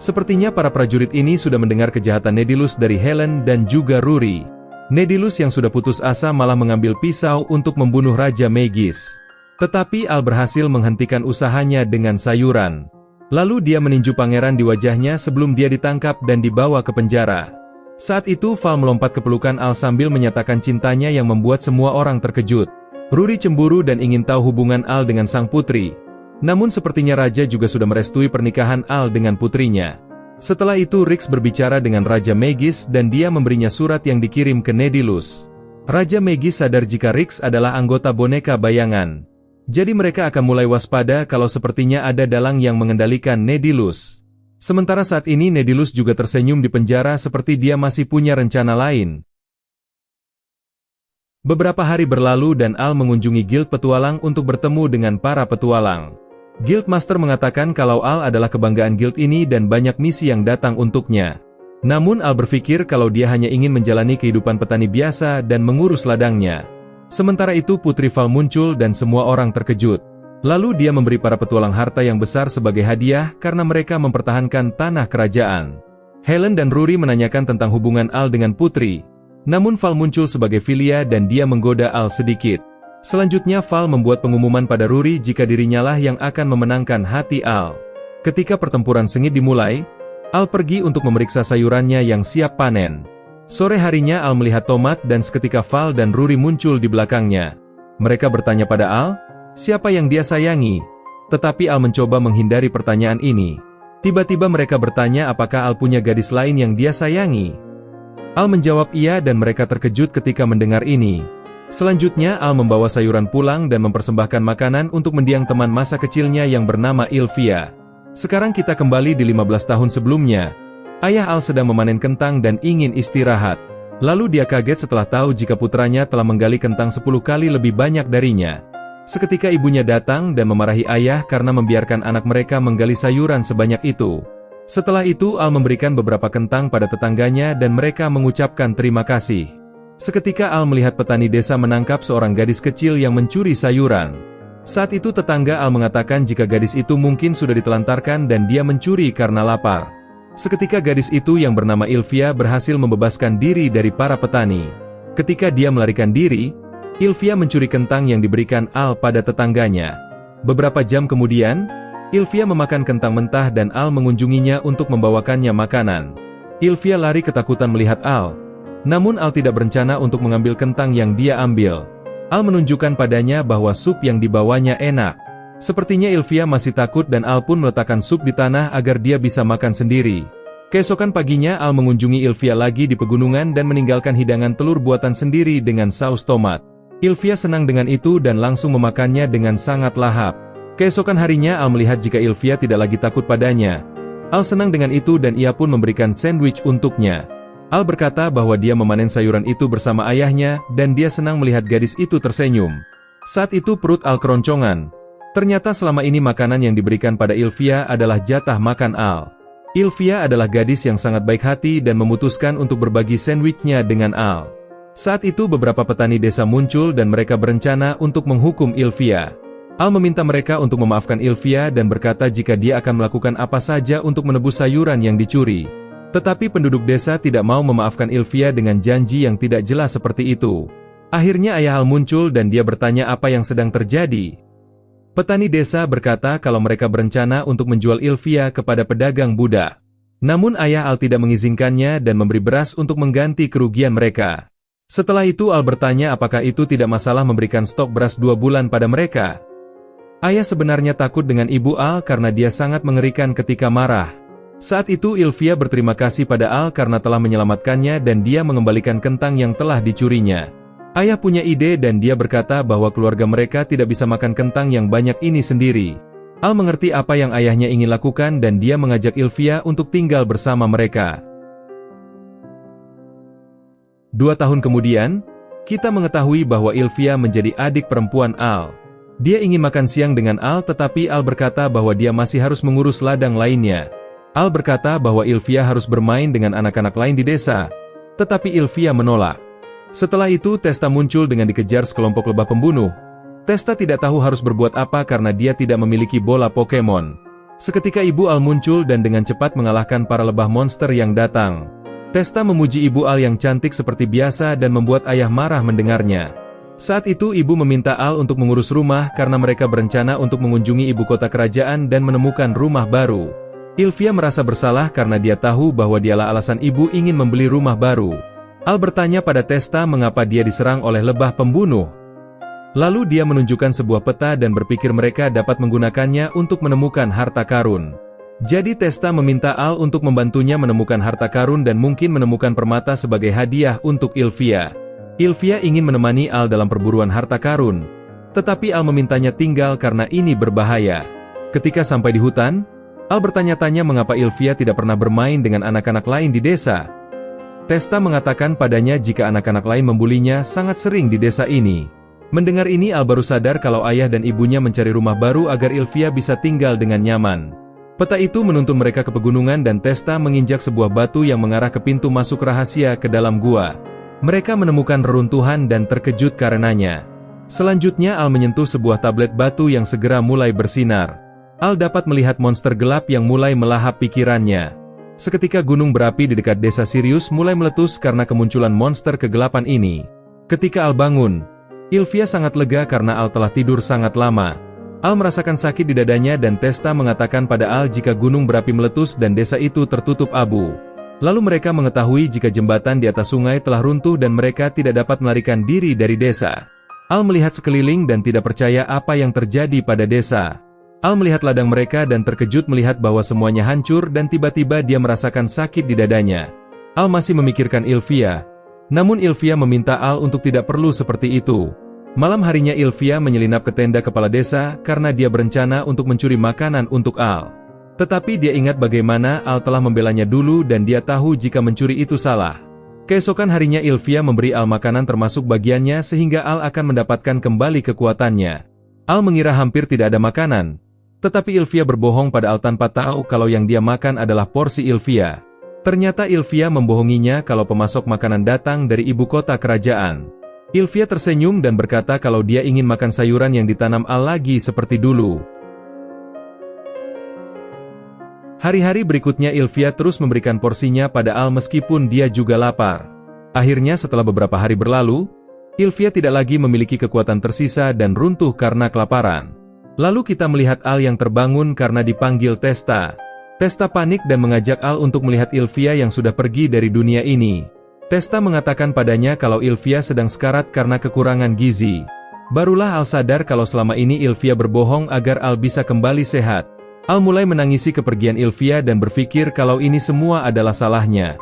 Sepertinya para prajurit ini sudah mendengar kejahatan Nedilus dari Helen dan juga Rory. Nedilus yang sudah putus asa malah mengambil pisau untuk membunuh Raja Maegis. Tetapi Al berhasil menghentikan usahanya dengan sayuran. Lalu dia meninju pangeran di wajahnya sebelum dia ditangkap dan dibawa ke penjara. Saat itu Val melompat ke pelukan Al sambil menyatakan cintanya yang membuat semua orang terkejut. Rory cemburu dan ingin tahu hubungan Al dengan sang putri. Namun sepertinya raja juga sudah merestui pernikahan Al dengan putrinya. Setelah itu Rix berbicara dengan Raja Maegis dan dia memberinya surat yang dikirim ke Nedilus. Raja Maegis sadar jika Rix adalah anggota boneka bayangan. Jadi mereka akan mulai waspada kalau sepertinya ada dalang yang mengendalikan Nedilus. Sementara saat ini Nedilus juga tersenyum di penjara seperti dia masih punya rencana lain. Beberapa hari berlalu dan Al mengunjungi Guild Petualang untuk bertemu dengan para petualang. Guildmaster mengatakan kalau Al adalah kebanggaan guild ini dan banyak misi yang datang untuknya. Namun Al berpikir kalau dia hanya ingin menjalani kehidupan petani biasa dan mengurus ladangnya. Sementara itu Putri Val muncul dan semua orang terkejut. Lalu dia memberi para petualang harta yang besar sebagai hadiah karena mereka mempertahankan tanah kerajaan. Helen dan Rory menanyakan tentang hubungan Al dengan Putri. Namun Val muncul sebagai Filia dan dia menggoda Al sedikit. Selanjutnya Val membuat pengumuman pada Rory jika dirinya lah yang akan memenangkan hati Al. Ketika pertempuran sengit dimulai, Al pergi untuk memeriksa sayurannya yang siap panen. Sore harinya Al melihat tomat dan seketika Val dan Rory muncul di belakangnya. Mereka bertanya pada Al, siapa yang dia sayangi? Tetapi Al mencoba menghindari pertanyaan ini. Tiba-tiba mereka bertanya apakah Al punya gadis lain yang dia sayangi. Al menjawab iya dan mereka terkejut ketika mendengar ini. Selanjutnya Al membawa sayuran pulang dan mempersembahkan makanan untuk mendiang teman masa kecilnya yang bernama Ilvia. Sekarang kita kembali di 15 tahun sebelumnya. Ayah Al sedang memanen kentang dan ingin istirahat. Lalu dia kaget setelah tahu jika putranya telah menggali kentang 10 kali lebih banyak darinya. Seketika ibunya datang dan memarahi ayah karena membiarkan anak mereka menggali sayuran sebanyak itu. Setelah itu Al memberikan beberapa kentang pada tetangganya dan mereka mengucapkan terima kasih. Seketika Al melihat petani desa menangkap seorang gadis kecil yang mencuri sayuran. Saat itu tetangga Al mengatakan jika gadis itu mungkin sudah ditelantarkan dan dia mencuri karena lapar. Seketika gadis itu yang bernama Ilvia berhasil membebaskan diri dari para petani. Ketika dia melarikan diri, Ilvia mencuri kentang yang diberikan Al pada tetangganya. Beberapa jam kemudian, Ilvia memakan kentang mentah dan Al mengunjunginya untuk membawakannya makanan. Ilvia lari ketakutan melihat Al. Namun Al tidak berencana untuk mengambil kentang yang dia ambil. Al menunjukkan padanya bahwa sup yang dibawanya enak. Sepertinya Ilvia masih takut dan Al pun meletakkan sup di tanah agar dia bisa makan sendiri. Keesokan paginya Al mengunjungi Ilvia lagi di pegunungan dan meninggalkan hidangan telur buatan sendiri dengan saus tomat. Ilvia senang dengan itu dan langsung memakannya dengan sangat lahap. Keesokan harinya Al melihat jika Ilvia tidak lagi takut padanya. Al senang dengan itu dan ia pun memberikan sandwich untuknya. Al berkata bahwa dia memanen sayuran itu bersama ayahnya, dan dia senang melihat gadis itu tersenyum. Saat itu perut Al keroncongan. Ternyata selama ini makanan yang diberikan pada Ilvia adalah jatah makan Al. Ilvia adalah gadis yang sangat baik hati dan memutuskan untuk berbagi sandwichnya dengan Al. Saat itu beberapa petani desa muncul dan mereka berencana untuk menghukum Ilvia. Al meminta mereka untuk memaafkan Ilvia dan berkata jika dia akan melakukan apa saja untuk menebus sayuran yang dicuri. Tetapi penduduk desa tidak mau memaafkan Ilvia dengan janji yang tidak jelas seperti itu. Akhirnya ayah Al muncul dan dia bertanya apa yang sedang terjadi. Petani desa berkata kalau mereka berencana untuk menjual Ilvia kepada pedagang budak. Namun ayah Al tidak mengizinkannya dan memberi beras untuk mengganti kerugian mereka. Setelah itu Al bertanya apakah itu tidak masalah memberikan stok beras 2 bulan pada mereka. Ayah sebenarnya takut dengan ibu Al karena dia sangat mengerikan ketika marah. Saat itu Ilvia berterima kasih pada Al karena telah menyelamatkannya dan dia mengembalikan kentang yang telah dicurinya. Ayah punya ide dan dia berkata bahwa keluarga mereka tidak bisa makan kentang yang banyak ini sendiri. Al mengerti apa yang ayahnya ingin lakukan dan dia mengajak Ilvia untuk tinggal bersama mereka. 2 tahun kemudian, kita mengetahui bahwa Ilvia menjadi adik perempuan Al. Dia ingin makan siang dengan Al tetapi Al berkata bahwa dia masih harus mengurus ladang lainnya. Al berkata bahwa Ilvia harus bermain dengan anak-anak lain di desa, tetapi Ilvia menolak. Setelah itu Testa muncul dengan dikejar sekelompok lebah pembunuh. Testa tidak tahu harus berbuat apa karena dia tidak memiliki bola Pokemon. Seketika ibu Al muncul dan dengan cepat mengalahkan para lebah monster yang datang. Testa memuji ibu Al yang cantik seperti biasa dan membuat ayah marah mendengarnya. Saat itu ibu meminta Al untuk mengurus rumah karena mereka berencana untuk mengunjungi ibu kota kerajaan dan menemukan rumah baru. Ilvia merasa bersalah karena dia tahu bahwa dialah alasan ibu ingin membeli rumah baru. Al bertanya pada Testa mengapa dia diserang oleh lebah pembunuh. Lalu dia menunjukkan sebuah peta dan berpikir mereka dapat menggunakannya untuk menemukan harta karun. Jadi Testa meminta Al untuk membantunya menemukan harta karun dan mungkin menemukan permata sebagai hadiah untuk Ilvia. Ilvia ingin menemani Al dalam perburuan harta karun, tetapi Al memintanya tinggal karena ini berbahaya. Ketika sampai di hutan, Al bertanya-tanya mengapa Ilvia tidak pernah bermain dengan anak-anak lain di desa. Testa mengatakan padanya jika anak-anak lain membulinya sangat sering di desa ini. Mendengar ini Al baru sadar kalau ayah dan ibunya mencari rumah baru agar Ilvia bisa tinggal dengan nyaman. Peta itu menuntun mereka ke pegunungan dan Testa menginjak sebuah batu yang mengarah ke pintu masuk rahasia ke dalam gua. Mereka menemukan reruntuhan dan terkejut karenanya. Selanjutnya Al menyentuh sebuah tablet batu yang segera mulai bersinar. Al dapat melihat monster gelap yang mulai melahap pikirannya. Seketika gunung berapi di dekat desa Sirius mulai meletus karena kemunculan monster kegelapan ini. Ketika Al bangun, Ilvia sangat lega karena Al telah tidur sangat lama. Al merasakan sakit di dadanya dan Testa mengatakan pada Al jika gunung berapi meletus dan desa itu tertutup abu. Lalu mereka mengetahui jika jembatan di atas sungai telah runtuh dan mereka tidak dapat melarikan diri dari desa. Al melihat sekeliling dan tidak percaya apa yang terjadi pada desa. Al melihat ladang mereka dan terkejut melihat bahwa semuanya hancur dan tiba-tiba dia merasakan sakit di dadanya. Al masih memikirkan Ilvia, namun Ilvia meminta Al untuk tidak perlu seperti itu. Malam harinya Ilvia menyelinap ke tenda kepala desa karena dia berencana untuk mencuri makanan untuk Al. Tetapi dia ingat bagaimana Al telah membelanya dulu dan dia tahu jika mencuri itu salah. Keesokan harinya Ilvia memberi Al makanan termasuk bagiannya sehingga Al akan mendapatkan kembali kekuatannya. Al mengira hampir tidak ada makanan, tetapi Ilvia berbohong pada Al tanpa tahu kalau yang dia makan adalah porsi Ilvia. Ternyata Ilvia membohonginya kalau pemasok makanan datang dari ibu kota kerajaan. Ilvia tersenyum dan berkata kalau dia ingin makan sayuran yang ditanam Al lagi seperti dulu. Hari-hari berikutnya Ilvia terus memberikan porsinya pada Al meskipun dia juga lapar. Akhirnya setelah beberapa hari berlalu, Ilvia tidak lagi memiliki kekuatan tersisa dan runtuh karena kelaparan. Lalu kita melihat Al yang terbangun karena dipanggil Testa. Testa panik dan mengajak Al untuk melihat Ilvia yang sudah pergi dari dunia ini. Testa mengatakan padanya kalau Ilvia sedang sekarat karena kekurangan gizi. Barulah Al sadar kalau selama ini Ilvia berbohong agar Al bisa kembali sehat. Al mulai menangisi kepergian Ilvia dan berpikir kalau ini semua adalah salahnya.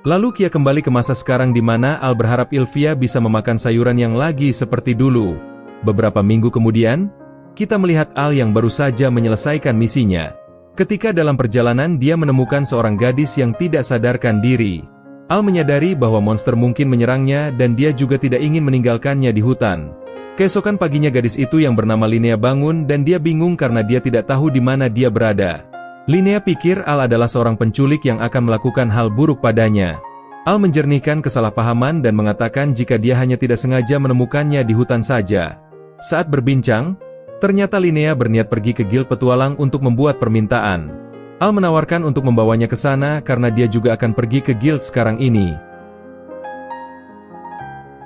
Lalu Kia kembali ke masa sekarang di mana Al berharap Ilvia bisa memakan sayuran yang lagi seperti dulu. Beberapa minggu kemudian, kita melihat Al yang baru saja menyelesaikan misinya. Ketika dalam perjalanan dia menemukan seorang gadis yang tidak sadarkan diri. Al menyadari bahwa monster mungkin menyerangnya dan dia juga tidak ingin meninggalkannya di hutan. Keesokan paginya gadis itu yang bernama Linnea bangun dan dia bingung karena dia tidak tahu di mana dia berada. Linnea pikir Al adalah seorang penculik yang akan melakukan hal buruk padanya. Al menjernihkan kesalahpahaman dan mengatakan jika dia hanya tidak sengaja menemukannya di hutan saja. Saat berbincang, ternyata Linnea berniat pergi ke Guild Petualang untuk membuat permintaan. Al menawarkan untuk membawanya ke sana karena dia juga akan pergi ke Guild sekarang ini.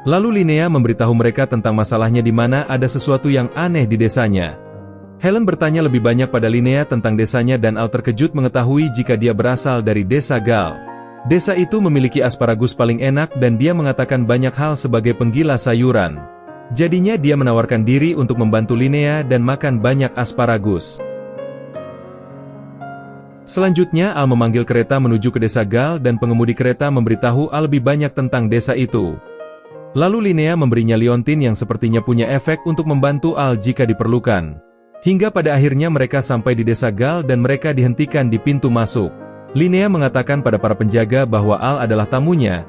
Lalu Linnea memberitahu mereka tentang masalahnya di mana ada sesuatu yang aneh di desanya. Helen bertanya lebih banyak pada Linnea tentang desanya dan Al terkejut mengetahui jika dia berasal dari desa Gal. Desa itu memiliki asparagus paling enak dan dia mengatakan banyak hal sebagai penggila sayuran. Jadinya dia menawarkan diri untuk membantu Linnea dan makan banyak asparagus. Selanjutnya Al memanggil kereta menuju ke desa Gal dan pengemudi kereta memberitahu Al lebih banyak tentang desa itu. Lalu Linnea memberinya liontin yang sepertinya punya efek untuk membantu Al jika diperlukan. Hingga pada akhirnya mereka sampai di desa Gal dan mereka dihentikan di pintu masuk. Linnea mengatakan pada para penjaga bahwa Al adalah tamunya,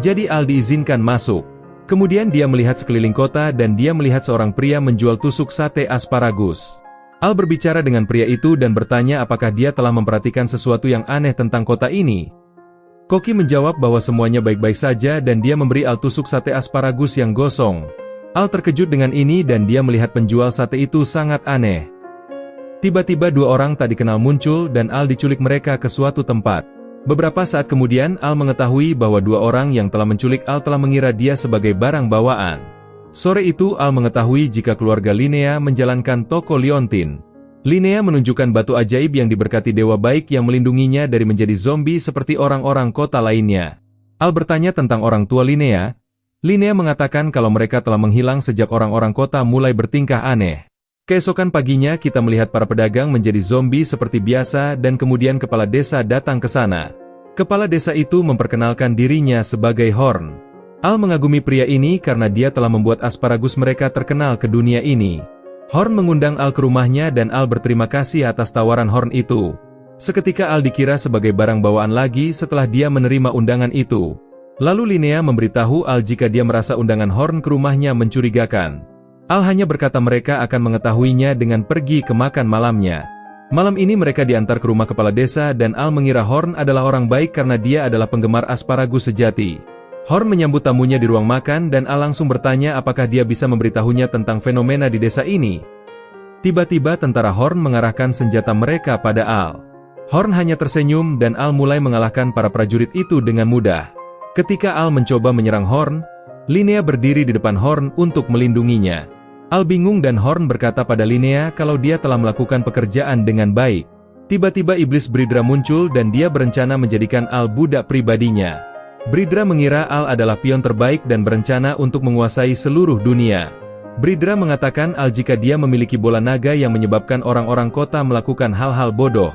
jadi Al diizinkan masuk. Kemudian dia melihat sekeliling kota dan dia melihat seorang pria menjual tusuk sate asparagus. Al berbicara dengan pria itu dan bertanya apakah dia telah memperhatikan sesuatu yang aneh tentang kota ini. Koki menjawab bahwa semuanya baik-baik saja dan dia memberi Al tusuk sate asparagus yang gosong. Al terkejut dengan ini dan dia melihat penjual sate itu sangat aneh. Tiba-tiba dua orang tak dikenal muncul dan Al diculik mereka ke suatu tempat. Beberapa saat kemudian Al mengetahui bahwa dua orang yang telah menculik Al telah mengira dia sebagai barang bawaan. Sore itu Al mengetahui jika keluarga Linnea menjalankan toko liontin. Linnea menunjukkan batu ajaib yang diberkati dewa baik yang melindunginya dari menjadi zombie seperti orang-orang kota lainnya. Al bertanya tentang orang tua Linnea. Linnea mengatakan kalau mereka telah menghilang sejak orang-orang kota mulai bertingkah aneh. Keesokan paginya kita melihat para pedagang menjadi zombie seperti biasa dan kemudian kepala desa datang ke sana. Kepala desa itu memperkenalkan dirinya sebagai Horn. Al mengagumi pria ini karena dia telah membuat asparagus mereka terkenal ke dunia ini. Horn mengundang Al ke rumahnya dan Al berterima kasih atas tawaran Horn itu. Seketika Al dikira sebagai barang bawaan lagi setelah dia menerima undangan itu. Lalu Linnea memberitahu Al jika dia merasa undangan Horn ke rumahnya mencurigakan. Al hanya berkata mereka akan mengetahuinya dengan pergi ke makan malamnya. Malam ini mereka diantar ke rumah kepala desa dan Al mengira Horn adalah orang baik karena dia adalah penggemar asparagus sejati. Horn menyambut tamunya di ruang makan dan Al langsung bertanya apakah dia bisa memberitahunya tentang fenomena di desa ini. Tiba-tiba tentara Horn mengarahkan senjata mereka pada Al. Horn hanya tersenyum dan Al mulai mengalahkan para prajurit itu dengan mudah. Ketika Al mencoba menyerang Horn, Linnea berdiri di depan Horn untuk melindunginya. Al bingung dan Horn berkata pada Linnea kalau dia telah melakukan pekerjaan dengan baik. Tiba-tiba iblis Bridra muncul dan dia berencana menjadikan Al budak pribadinya. Bridra mengira Al adalah pion terbaik dan berencana untuk menguasai seluruh dunia. Bridra mengatakan Al jika dia memiliki bola naga yang menyebabkan orang-orang kota melakukan hal-hal bodoh.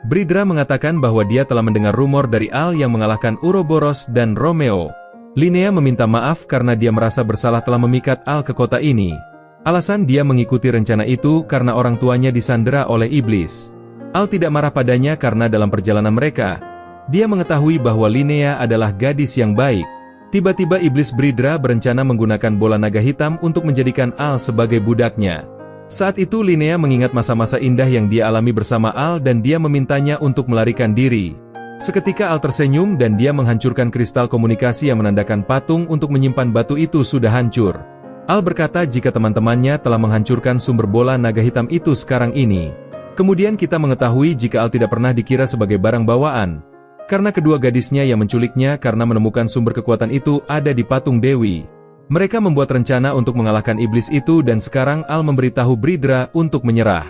Bridra mengatakan bahwa dia telah mendengar rumor dari Al yang mengalahkan Uroboros dan Romeo. Linnea meminta maaf karena dia merasa bersalah telah memikat Al ke kota ini. Alasan dia mengikuti rencana itu karena orang tuanya disandera oleh iblis. Al tidak marah padanya karena dalam perjalanan mereka, dia mengetahui bahwa Linnea adalah gadis yang baik. Tiba-tiba iblis Bridra berencana menggunakan bola naga hitam untuk menjadikan Al sebagai budaknya. Saat itu Linnea mengingat masa-masa indah yang dia alami bersama Al dan dia memintanya untuk melarikan diri. Seketika Al tersenyum dan dia menghancurkan kristal komunikasi yang menandakan patung untuk menyimpan batu itu sudah hancur. Al berkata jika teman-temannya telah menghancurkan sumber bola naga hitam itu sekarang ini. Kemudian kita mengetahui jika Al tidak pernah dikira sebagai barang bawaan. Karena kedua gadisnya yang menculiknya karena menemukan sumber kekuatan itu ada di patung Dewi. Mereka membuat rencana untuk mengalahkan iblis itu dan sekarang Al memberitahu Bridra untuk menyerah.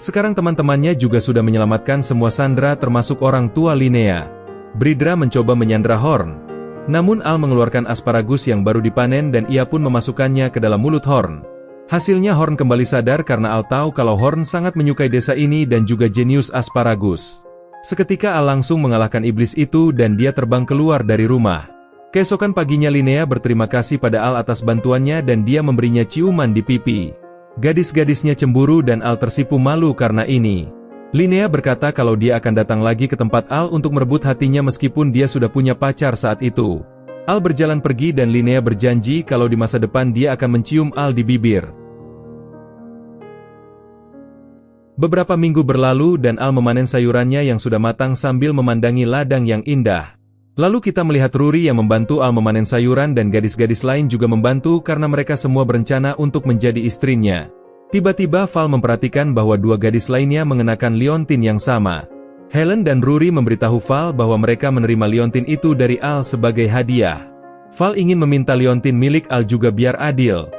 Sekarang teman-temannya juga sudah menyelamatkan semua sandera termasuk orang tua Linnea. Bridra mencoba menyandera Horn. Namun Al mengeluarkan asparagus yang baru dipanen dan ia pun memasukkannya ke dalam mulut Horn. Hasilnya Horn kembali sadar karena Al tahu kalau Horn sangat menyukai desa ini dan juga jenius asparagus. Seketika Al langsung mengalahkan iblis itu dan dia terbang keluar dari rumah. Keesokan paginya Linnea berterima kasih pada Al atas bantuannya dan dia memberinya ciuman di pipi. Gadis-gadisnya cemburu dan Al tersipu malu karena ini. Linnea berkata kalau dia akan datang lagi ke tempat Al untuk merebut hatinya meskipun dia sudah punya pacar saat itu. Al berjalan pergi dan Linnea berjanji kalau di masa depan dia akan mencium Al di bibir. Beberapa minggu berlalu dan Al memanen sayurannya yang sudah matang sambil memandangi ladang yang indah. Lalu kita melihat Rory yang membantu Al memanen sayuran dan gadis-gadis lain juga membantu karena mereka semua berencana untuk menjadi istrinya. Tiba-tiba Val memperhatikan bahwa dua gadis lainnya mengenakan liontin yang sama. Helen dan Rory memberitahu Val bahwa mereka menerima liontin itu dari Al sebagai hadiah. Val ingin meminta liontin milik Al juga biar adil.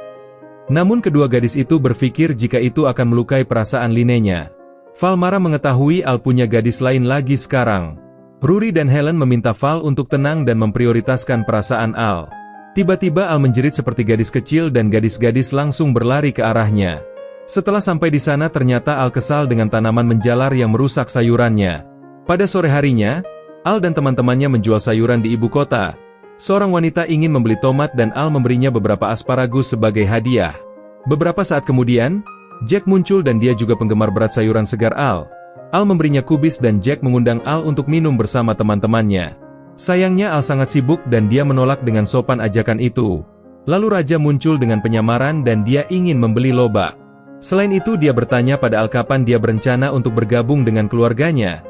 Namun kedua gadis itu berpikir jika itu akan melukai perasaan Linnea. Val marah mengetahui Al punya gadis lain lagi sekarang. Rory dan Helen meminta Val untuk tenang dan memprioritaskan perasaan Al. Tiba-tiba Al menjerit seperti gadis kecil dan gadis-gadis langsung berlari ke arahnya. Setelah sampai di sana ternyata Al kesal dengan tanaman menjalar yang merusak sayurannya. Pada sore harinya, Al dan teman-temannya menjual sayuran di ibu kota. Seorang wanita ingin membeli tomat dan Al memberinya beberapa asparagus sebagai hadiah. Beberapa saat kemudian, Jack muncul dan dia juga penggemar berat sayuran segar Al. Al memberinya kubis dan Jack mengundang Al untuk minum bersama teman-temannya. Sayangnya Al sangat sibuk dan dia menolak dengan sopan ajakan itu. Lalu Raja muncul dengan penyamaran dan dia ingin membeli lobak. Selain itu dia bertanya pada Al kapan dia berencana untuk bergabung dengan keluarganya.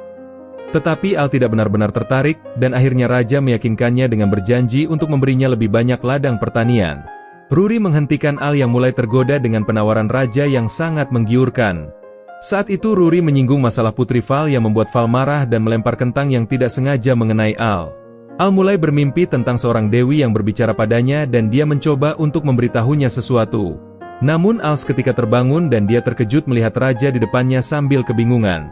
Tetapi Al tidak benar-benar tertarik, dan akhirnya Raja meyakinkannya dengan berjanji untuk memberinya lebih banyak ladang pertanian. Rory menghentikan Al yang mulai tergoda dengan penawaran Raja yang sangat menggiurkan. Saat itu Rory menyinggung masalah Putri Val yang membuat Val marah dan melempar kentang yang tidak sengaja mengenai Al. Al mulai bermimpi tentang seorang dewi yang berbicara padanya dan dia mencoba untuk memberitahunya sesuatu. Namun Al seketika terbangun dan dia terkejut melihat Raja di depannya sambil kebingungan.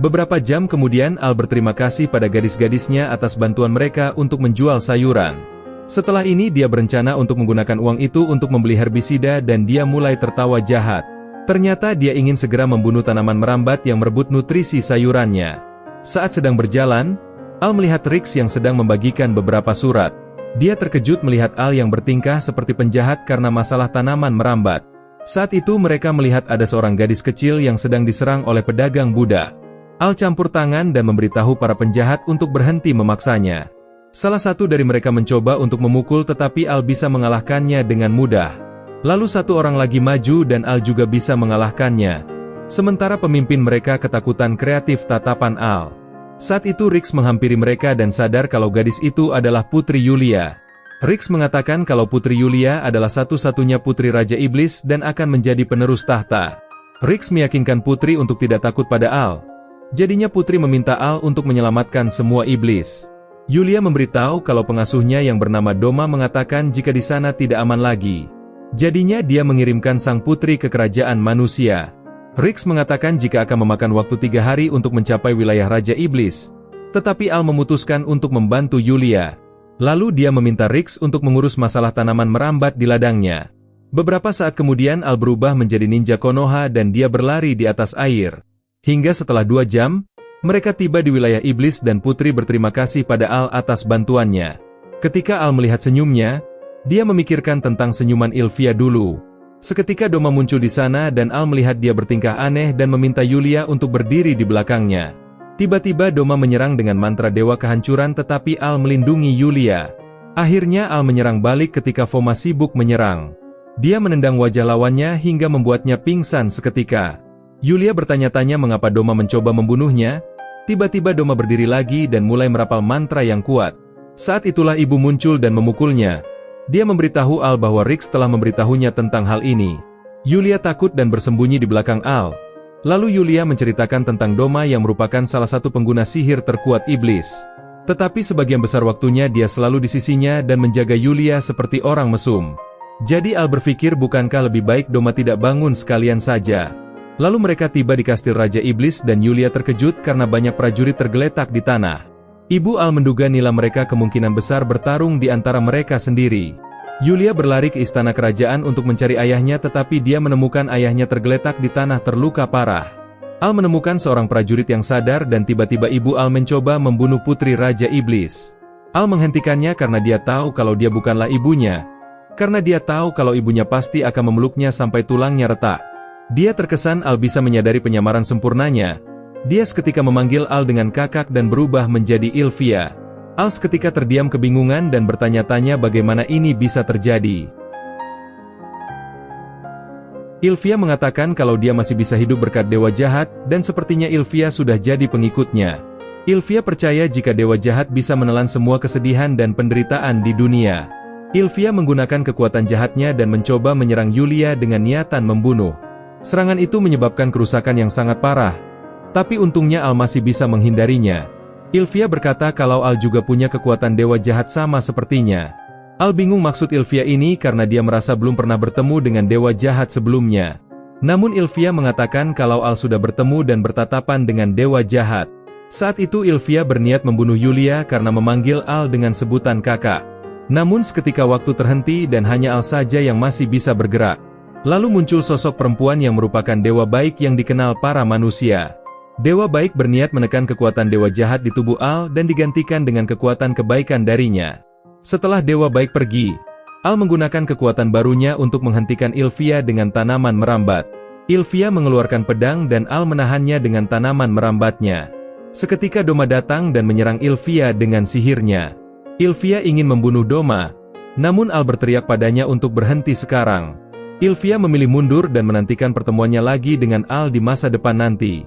Beberapa jam kemudian Al berterima kasih pada gadis-gadisnya atas bantuan mereka untuk menjual sayuran. Setelah ini dia berencana untuk menggunakan uang itu untuk membeli herbisida dan dia mulai tertawa jahat. Ternyata dia ingin segera membunuh tanaman merambat yang merebut nutrisi sayurannya. Saat sedang berjalan, Al melihat Rix yang sedang membagikan beberapa surat. Dia terkejut melihat Al yang bertingkah seperti penjahat karena masalah tanaman merambat. Saat itu mereka melihat ada seorang gadis kecil yang sedang diserang oleh pedagang Buddha. Al campur tangan dan memberitahu para penjahat untuk berhenti memaksanya. Salah satu dari mereka mencoba untuk memukul tetapi Al bisa mengalahkannya dengan mudah. Lalu satu orang lagi maju dan Al juga bisa mengalahkannya. Sementara pemimpin mereka ketakutan kreatif tatapan Al. Saat itu Rix menghampiri mereka dan sadar kalau gadis itu adalah Putri Yulia. Rix mengatakan kalau Putri Yulia adalah satu-satunya putri Raja Iblis dan akan menjadi penerus tahta. Rix meyakinkan Putri untuk tidak takut pada Al. Jadinya Putri meminta Al untuk menyelamatkan semua iblis. Yulia memberitahu kalau pengasuhnya yang bernama Doma mengatakan jika di sana tidak aman lagi. Jadinya dia mengirimkan sang putri ke kerajaan manusia. Rix mengatakan jika akan memakan waktu 3 hari untuk mencapai wilayah Raja Iblis. Tetapi Al memutuskan untuk membantu Yulia. Lalu dia meminta Rix untuk mengurus masalah tanaman merambat di ladangnya. Beberapa saat kemudian Al berubah menjadi ninja Konoha dan dia berlari di atas air. Hingga setelah 2 jam, mereka tiba di wilayah Iblis dan Putri berterima kasih pada Al atas bantuannya. Ketika Al melihat senyumnya, dia memikirkan tentang senyuman Ilvia dulu. Seketika Doma muncul di sana dan Al melihat dia bertingkah aneh dan meminta Yulia untuk berdiri di belakangnya. Tiba-tiba Doma menyerang dengan mantra dewa kehancuran tetapi Al melindungi Yulia. Akhirnya Al menyerang balik ketika Foma sibuk menyerang. Dia menendang wajah lawannya hingga membuatnya pingsan seketika. Yulia bertanya-tanya mengapa Doma mencoba membunuhnya. Tiba-tiba Doma berdiri lagi dan mulai merapal mantra yang kuat. Saat itulah ibu muncul dan memukulnya. Dia memberitahu Al bahwa Rix telah memberitahunya tentang hal ini. Yulia takut dan bersembunyi di belakang Al. Lalu Yulia menceritakan tentang Doma yang merupakan salah satu pengguna sihir terkuat iblis. Tetapi sebagian besar waktunya dia selalu di sisinya dan menjaga Yulia seperti orang mesum. Jadi Al berpikir bukankah lebih baik Doma tidak bangun sekalian saja. Lalu mereka tiba di kastil Raja Iblis dan Yulia terkejut karena banyak prajurit tergeletak di tanah. Ibu Al menduga nila mereka kemungkinan besar bertarung di antara mereka sendiri. Yulia berlari ke istana kerajaan untuk mencari ayahnya tetapi dia menemukan ayahnya tergeletak di tanah terluka parah. Al menemukan seorang prajurit yang sadar dan tiba-tiba ibu Al mencoba membunuh putri Raja Iblis. Al menghentikannya karena dia tahu kalau dia bukanlah ibunya. Karena dia tahu kalau ibunya pasti akan memeluknya sampai tulangnya retak. Dia terkesan Al bisa menyadari penyamaran sempurnanya. Dia seketika memanggil Al dengan kakak dan berubah menjadi Ilvia. Al seketika terdiam kebingungan dan bertanya-tanya bagaimana ini bisa terjadi. Ilvia mengatakan kalau dia masih bisa hidup berkat dewa jahat, dan sepertinya Ilvia sudah jadi pengikutnya. Ilvia percaya jika dewa jahat bisa menelan semua kesedihan dan penderitaan di dunia. Ilvia menggunakan kekuatan jahatnya dan mencoba menyerang Yulia dengan niatan membunuh. Serangan itu menyebabkan kerusakan yang sangat parah. Tapi untungnya Al masih bisa menghindarinya. Ilvia berkata kalau Al juga punya kekuatan dewa jahat sama sepertinya. Al bingung maksud Ilvia ini karena dia merasa belum pernah bertemu dengan dewa jahat sebelumnya. Namun Ilvia mengatakan kalau Al sudah bertemu dan bertatapan dengan dewa jahat. Saat itu Ilvia berniat membunuh Yulia karena memanggil Al dengan sebutan kakak. Namun seketika waktu terhenti dan hanya Al saja yang masih bisa bergerak. Lalu muncul sosok perempuan yang merupakan dewa baik yang dikenal para manusia. Dewa baik berniat menekan kekuatan dewa jahat di tubuh Al dan digantikan dengan kekuatan kebaikan darinya. Setelah dewa baik pergi, Al menggunakan kekuatan barunya untuk menghentikan Ilvia dengan tanaman merambat. Ilvia mengeluarkan pedang dan Al menahannya dengan tanaman merambatnya. Seketika Doma datang dan menyerang Ilvia dengan sihirnya. Ilvia ingin membunuh Doma, namun Al berteriak padanya untuk berhenti sekarang. Ilvia memilih mundur dan menantikan pertemuannya lagi dengan Al di masa depan nanti.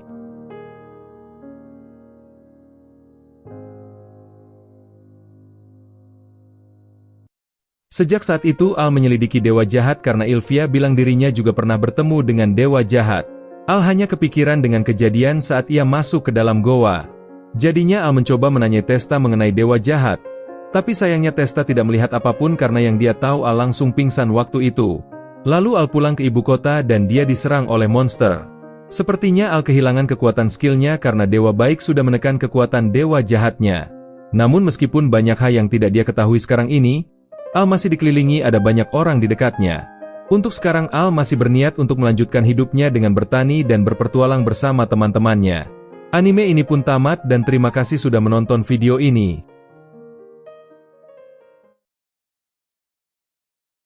Sejak saat itu Al menyelidiki dewa jahat karena Ilvia bilang dirinya juga pernah bertemu dengan dewa jahat. Al hanya kepikiran dengan kejadian saat ia masuk ke dalam goa. Jadinya Al mencoba menanyai Testa mengenai dewa jahat. Tapi sayangnya Testa tidak melihat apapun karena yang dia tahu Al langsung pingsan waktu itu. Lalu Al pulang ke ibu kota dan dia diserang oleh monster. Sepertinya Al kehilangan kekuatan skillnya karena dewa baik sudah menekan kekuatan dewa jahatnya. Namun meskipun banyak hal yang tidak dia ketahui sekarang ini, Al masih dikelilingi ada banyak orang di dekatnya. Untuk sekarang Al masih berniat untuk melanjutkan hidupnya dengan bertani dan berpetualang bersama teman-temannya. Anime ini pun tamat dan terima kasih sudah menonton video ini.